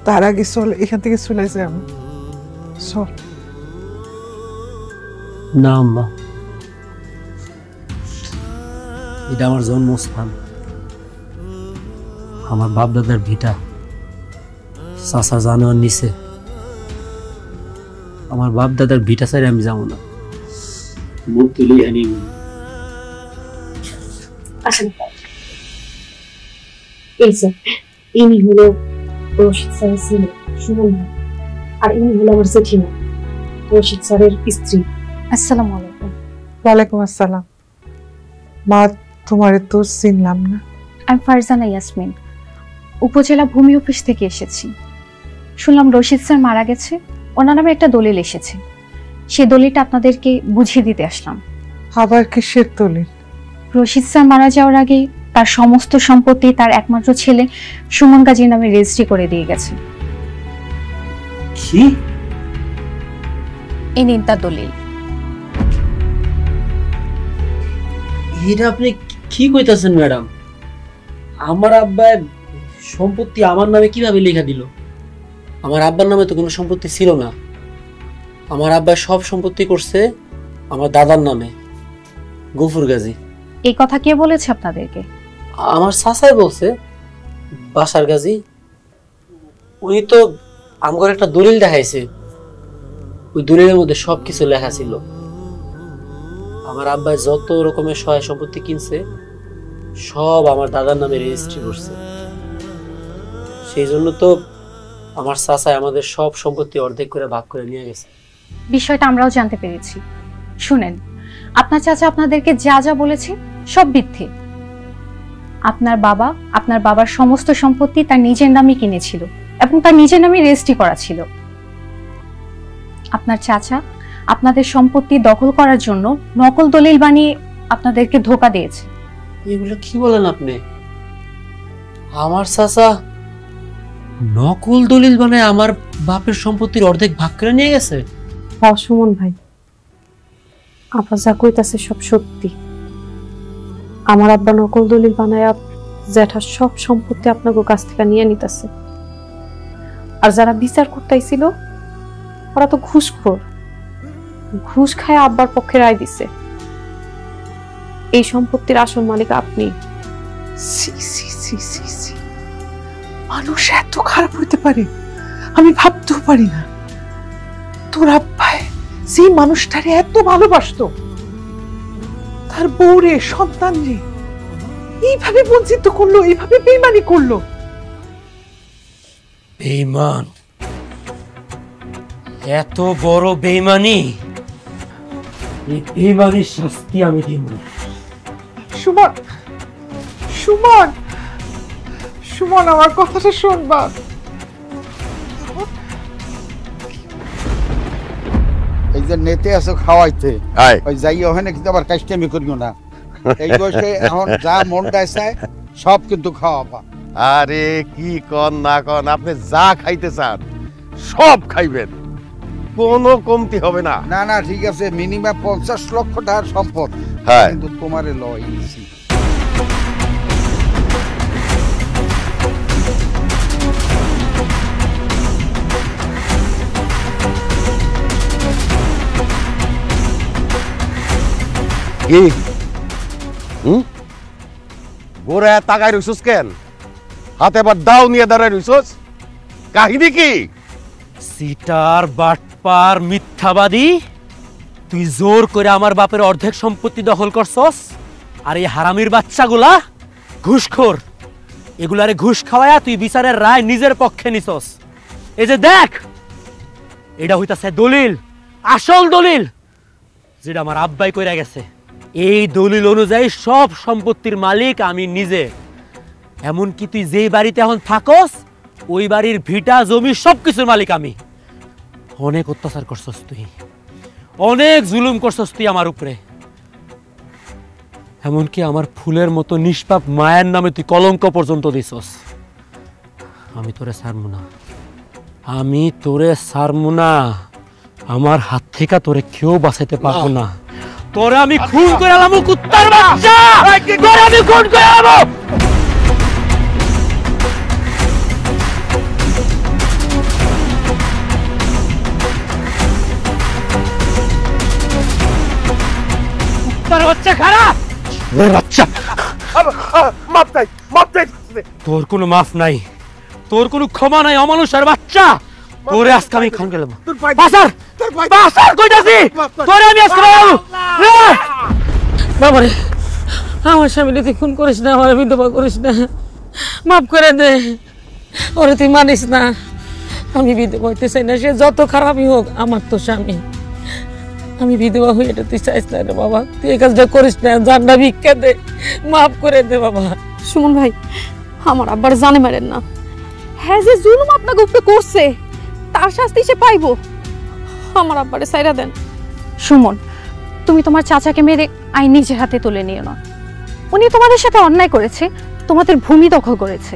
তার আগে চল এখান থেকে চলে যাই। আমি চল। না আম্মা, এটা আমার জন্মস্থান, আমার বাপ দাদার ভিটা। চাচা জানোয়ার নিচে, আমার বাপ দাদার ভিটা ছাড়ে আমি যাবো না। মুখ তুলি আনি। আসেন, এই স্যার, ইনি হলো রশিদ স্যারের ছেলে সুমন ভাই, আর ইনি হলো আমার জেঠিমা রশিদ স্যারের স্ত্রী। আসসালামু আলাইকুম। ওয়ালাইকুম আসসালাম। মা, তোমারে তো চিনলাম না। আমি ফারজানা ইয়াসমিন, উপজেলা ভূমি অফিস থেকে এসেছি। শুনলাম রশিদ স্যার মারা গেছে, ওনার নামে একটা দলিল এসেছে, সেই দলিলটা আপনাদেরকে বুঝিয়ে দিতে আসলাম। আবার কিসের দলিল? রশিদ স্যার মারা যাওয়ার আগে তার সমস্ত সম্পত্তি তার একমাত্র ছেলে সুমন গাজীর নামে রেজিস্ট্রি করে দিয়ে গেছে। কি? এই নিন তার দলিল। এটা আপনি কি কইতাছেন ম্যাডাম? আমার আব্বার সম্পত্তি আমার নামে কিভাবে লেখা দিল? আমার আব্বার নামে তো কোনো সম্পত্তি ছিল না। আমার আব্বা সব সম্পত্তি করছে আমার দাদার নামে, গফুর গাজী। এই কথা কে বলেছে আপনাদেরকে? আমার চাচাই বলছে, বাসার গাজী। উনি তো আমার একটা দলিল দেখাইছে, ওই দলিলের মধ্যে সবকিছু লেখা ছিল। আমার আব্বা যত রকমের সহায় সম্পত্তি কিনছে সব আমার দাদার নামে রেজিস্ট্রি করছে। সেই জন্য তো আমার চাচাই আমাদের সব সম্পত্তি অর্ধেক করে ভাগ করে নিয়ে গেছে। বিষয়টা আমরাও জানতে পেরেছি। শুনেন, আপনার চাচা আপনাদেরকে যা যা বলেছে সব মিথ্যে। আপনার বাবা আপনার বাবার সমস্ত সম্পত্তি তার নিজের নামে কিনেছিল এবং তার নিজের নামে রেজিস্ট্রি করা ছিল। আপনার চাচা আপনাদের সম্পত্তি দখল করার জন্য নকল দলিল বানিয়ে আপনাদেরকে ধোঁকা দিয়েছে। এগুলো কি বলেন আপনি? আমার চাচা নকল দলিল বানায় আমার বাপের সম্পত্তির অর্ধেক ভাগ করে নিয়ে গেছে? সুমন ভাই, আপা যা কইতাছে সব সত্যি। আমার আব্বা নকল দলিল বানায় জ্যাঠার সব সম্পত্তি আপনাদের কাছ থেকে নিয়ে নিতেছে। আর যারা বিচার করতেছিল ওরা তো ঘুষখোর, ঘুষ খায় আব্বার পক্ষে রায় দিছে। এই সম্পত্তির আসল মালিক আপনি। মানুষ এত খারাপ হইতে পারে আমি ভাবতেও পারি না। তোর আব্বাই যে মানুষটারে এত ভালোবাসতো, তার বউরে সন্তান রে এইভাবে বঞ্চিত করলো, এইভাবে বেইমানি করলো। বেইমান? এত বড় বেইমানি? এই বেইমানির শাস্তি আমি দিব। সুমন, সুমন, সুমন, আমার কথাটা শোন বাপ। এই যে নেতে আছো খাওয়াইতে, ওই যাই ওখানে কিন্তু আবার কাজটামি করিও না। এই বয়সে এখন যা মনটা চায় সব কিন্তু খাওয়াবা। আরে কি কন না কন, আপনি যা খাইতে চান সব খাইবেন, কোনো কমতি হবে না। না না ঠিক আছে, মিনিমাম 50 লক্ষ টাকার সম্পদ, হ্যাঁ কিন্তু তোমারে লয় ইসি। কি গোড়া তাকায় রইছস কেন? হাতে আবার দাও নিয়ে দাঁড়ায় রইছস, কাহিনী কি? সিটার বাটপার মিথ্যাবাদী, তুই জোর করে আমার বাপের অর্ধেক সম্পত্তি দখল করছস, আর এই হারামির বাচ্চাগুলা ঘুষখোর, এগুলারে ঘুষ খাওয়ায়া তুই বিচারের রায় নিজের পক্ষে নিছস। এই যে দেখ, এটা হইতাছে দলিল, আসল দলিল, যেটা আমার আব্বাই কইরা গেছে। এই দলিল অনুযায়ী সব সম্পত্তির মালিক আমি নিজে। এমনকি তুই যেই বাড়িতে এখন থাকস, ওই বাড়ির ভিটা জমি সবকিছুর মালিক আমি। অনেক অত্যাচার করছস তুই, অনেক জুলুম করছস তুই আমার উপরে। এমনকি আমার ফুলের মতো নিষ্পাপ মায়ের নামে তুই কলঙ্ক পর্যন্ত দিছস। আমি তোরে ছাড়মু না, আমি তোরে ছাড়মু না। আমার হাত থেকে তোরে কেউ বাঁচাইতে পারবো না। তোরে আমি খুন করে আলামু, কুত্তার বাচ্চা, তোরে আমি খুন করে আলামু। কুত্তার বাচ্চা খারাপ, বাচ্চা মাপ নাই, মাপ নাই। তোর কোনো মাফ নাই, তোর কোনো ক্ষমা নাই, অমানুষের বাচ্চা। তোরে আজকে আমি খান গেলাম, বাসার বাসার কইতাছি, তোরে আমি আজকে বাবারে, আমার স্বামীকে তুই খুন করিস না, আমার বিধবা করিস না, মাফ করে দে। ওরে তুই মানিস না, আমি বিধবা হইতে চাই না, সে যত খারাপই হোক আমার তো স্বামী। আমি বিধবা হই, এটা তুই চাইস না রে বাবা, তুই এই কাজটা করিস না, জানটা ভিক্ষা দে, মাফ করে দে বাবা। সুমন ভাই, আমার আব্বার জানে মারেন না। হ্যাঁ, যে জুলুম আপনাকে উপরে করছে তার শাস্তি সে পাইবো। আমার আব্বারে সাইরা দেন। সুমন, তুমি তোমার চাচাকে মেরে আইন নিজের হাতে তুলে নিও না। উনি তোমাদের সাথে অন্যায় করেছে, তোমাদের ভূমি দখল করেছে।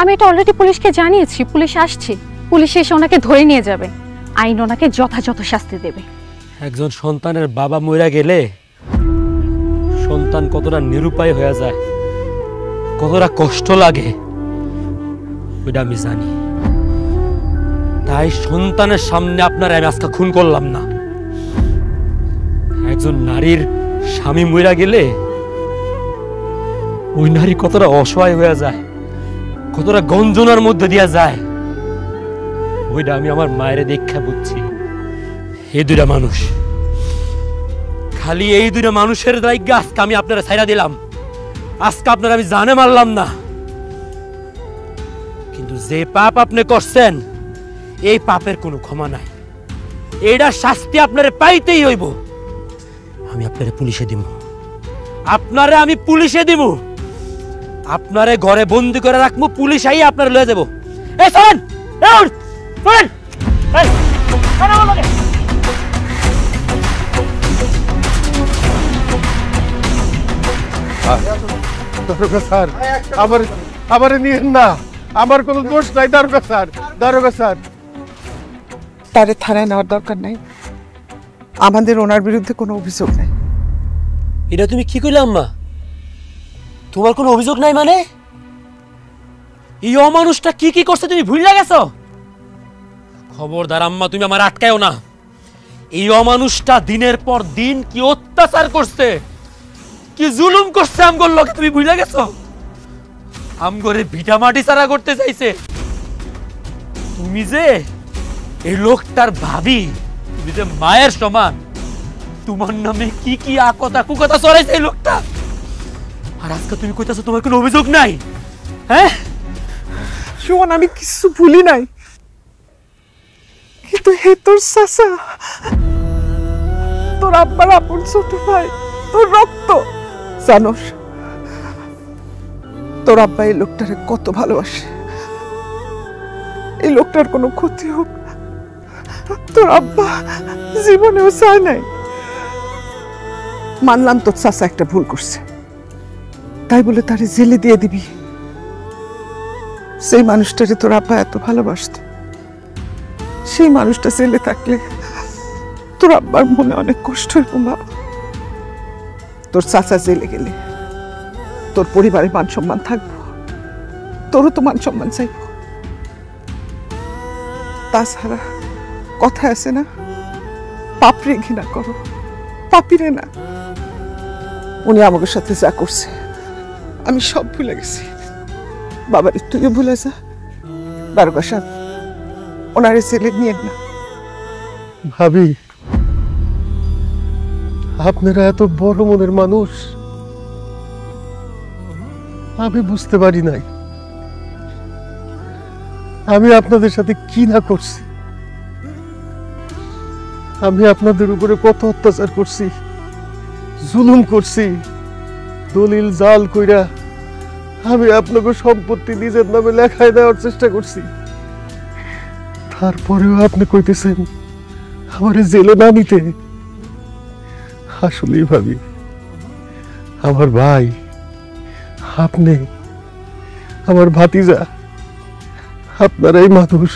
আমি এটা অলরেডি পুলিশকে জানিয়েছি, পুলিশ আসছে, পুলিশ এসে ওনাকে ধরে নিয়ে যাবে, আইন ওনাকে যথাযথ শাস্তি দেবে। একজন সন্তানের বাবা মরে গেলে সন্তান কতটা নিরুপায় হয়ে যায়, কতটা কষ্ট লাগে, ওইটা আমি জানি। তাই সন্তানের সামনে আপনারা আমি আজকে খুন করলাম না। একজন নারীর স্বামী মরে গেলে ওই নারী কতটা অসহায় হয়ে যায়, কতটা গঞ্জনার মধ্যে দিয়া যায়, ওইটা আমি আমার মায়ের দেখা বুঝছি। এই দুইটা মানুষ, খালি এই দুইটা মানুষের দায়িত্ব আজকে আমি আপনারা ছাইরা দিলাম, আজকে আপনারা আমি জানে মারলাম না। কিন্তু যে পাপ আপনি করছেন, এই পাপের কোনো ক্ষমা নাই, এইটার শাস্তি আপনারা পাইতেই হইব। আমি আপনারা পুলিশে দিব, আপনারা আমি পুলিশে দিব, আপনারে ঘরে বন্দি করে রাখবো, পুলিশ আই আপনারা লয়ে যাব। এই শোন, দারোগা স্যার, আবার নিয়েন না, আমার কোনো দোষ নাই। দারোগা স্যার, দারোগা স্যার, তারে থানায় নেওয়ার দরকার নাই, আমাদের ওনার বিরুদ্ধে কোনো অভিযোগ নাই। এটা তুমি কি কইলে আম্মা? তোমার কোনো অভিযোগ নাই মানে? এই অমানুষটা কি কি করছে তুমি ভুলে গেছো? খবরদার আম্মা, তুমি আমার আটকায়ও না। এই অমানুষটা দিনের পর দিন কি অত্যাচার করছে, কি জুলুম করছে আমগোর লোকে, তুমি ভুলে গেছো? আমগরে ভিটা মাটি ছাড়া করতে চাইছে। তুমি যে এই লোকটার ভাবি, তুমি যে মায়ের সমান, তোমার নামে কি কি আকতা কুকথা চড়াইছে এই লোকটা, আর আজকে তুমি কইতাছো তোমার কোনো অভিযোগ নাই? হ্যাঁ সুমন, আমি কিছু ভুলি নাই, কিন্তু হে তোর চাচা, তোর আব্বার আপন ছোট ভাই, তোর রক্ত। জানোস তোর আব্বা এই লোকটারে কত ভালোবাসে, এই লোকটার কোনো ক্ষতি হোক তোর আব্বা জীবনেও চায় নাই। মানলাম তোর চাচা একটা ভুল করছে, তাই বলে তারে জেলে দিয়ে দিবি, সেই মানুষটারে তোর আব্বা এত ভালোবাসত, সেই মানুষটা জেলে থাকলে তোর আব্বার মনে অনেক কষ্ট হইব বাবা। তোর চাচা জেলে গেলে তোর পরিবারে মান সম্মান থাকবো, তোরও তো মান সম্মান চাইব। তাছাড়া কথা আছে না, পাপড়ে ঘৃণা করো, পাপিরে না। উনি আমাদের সাথে যা করছে আমি সব ভুলে গেছি। বাবারে তুইও ভুলে যা। দারোগা সাহেব, ওনারে ছেলে নিয়ে না। ভাবি, আপনারা এত বড় মনের মানুষ আমি বুঝতে পারি নাই। আমি আপনাদের সাথে কি না করছি, আমি আপনাদের উপরে কত অত্যাচার করছি, জুলুম করছি, দলিল জাল কইরা আমি আপনাকে সম্পত্তি নিজের নামে লেখায় দেওয়ার চেষ্টা করছি। তারপরেও আপনি কইতেছেন আমার জেলে না নিতে। আসলেই ভাবি, আমার ভাই, আপনি, আমার ভাতিজা, আপনারাই মানুষ,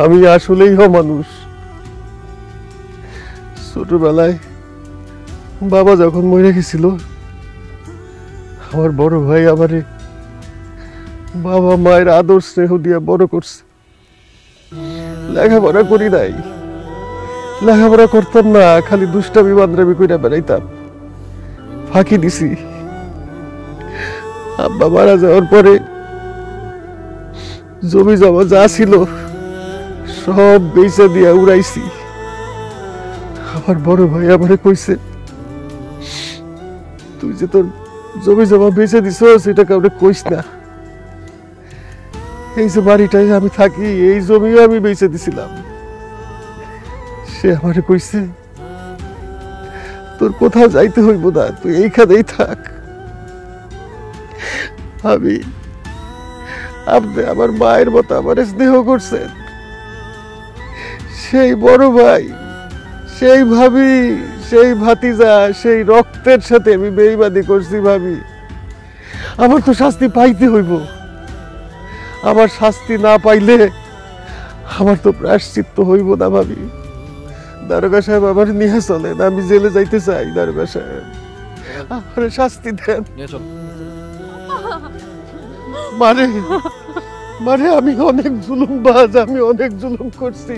আমি আসলেই মানুষ। ছোটবেলায় বাবা যখন মরে গেছিল, আমার বড় ভাই আমারে বাবা মায়ের আদর স্নেহ দিয়ে বড় করছে। লেখাপড়া করি নাই, লেখাপড়া করতাম না, খালি দুষ্টামি বান্দরামি কইরা বেড়াইতাম, ফাঁকি দিছি। আব্বা মারা যাওয়ার পরে জমি জমা যা ছিল সব বেচা দিয়া উড়াইছি। আমার বড় ভাই আমারে কইছে, তুই যে তোর জমি জমা বেচে দিছ সেটা কাউকে কইস না। এই যে বাড়িটাই আমি থাকি, এই জমিও আমি বেচে দিছিলাম। সে আমারে কইছে, তোর কোথাও যাইতে হইব না, তুই এইখানেই থাক। আপনি আমার মায়ের মতো আমার স্নেহ করছেন। সেই বড় ভাই, সেই ভাবি, সেই ভাতিজা, সেই রক্তের সাথে আমি বেইমানি করছি ভাবি। আমার তো শাস্তি পাইতে হইব। আমার শাস্তি না পাইলে আমার তো প্রায়শ্চিত্ত হইব না ভাবি। দারোগা সাহেব, আমার নিয়ে চলেন, আমি জেলে যাইতে চাই। দারোগা সাহেব, আমার শাস্তি দেন। মানে মানে আমি অনেক জুলুমবাজ, আমি অনেক জুলুম করছি,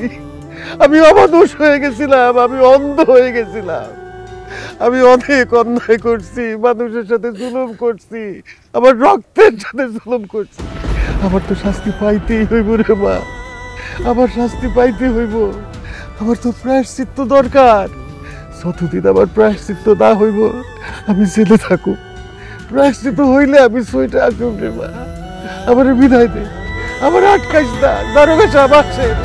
আমি অমানুষ হয়ে গেছিলাম, আমি অন্ধ হয়ে গেছিলাম, আমি অনেক অন্যায় করছি, মানুষের সাথে জুলুম করছি, আমার রক্তের সাথে জুলুম করছি। আমার তো শাস্তি পাইতেই হইব রে মা, আমার শাস্তি পাইতে হইব। আমার তো প্রায়শ্চিত্ত দরকার। যতদিন আমার প্রায়শ্চিত্ত না হইব আমি জেলে থাকুক। প্রায়শ্চিত্ত হইলে আমি সইটা আসুক রে মা, আমার বিদায় দে, আমার আটকাইস না। দারোগা সাহেব আসেন।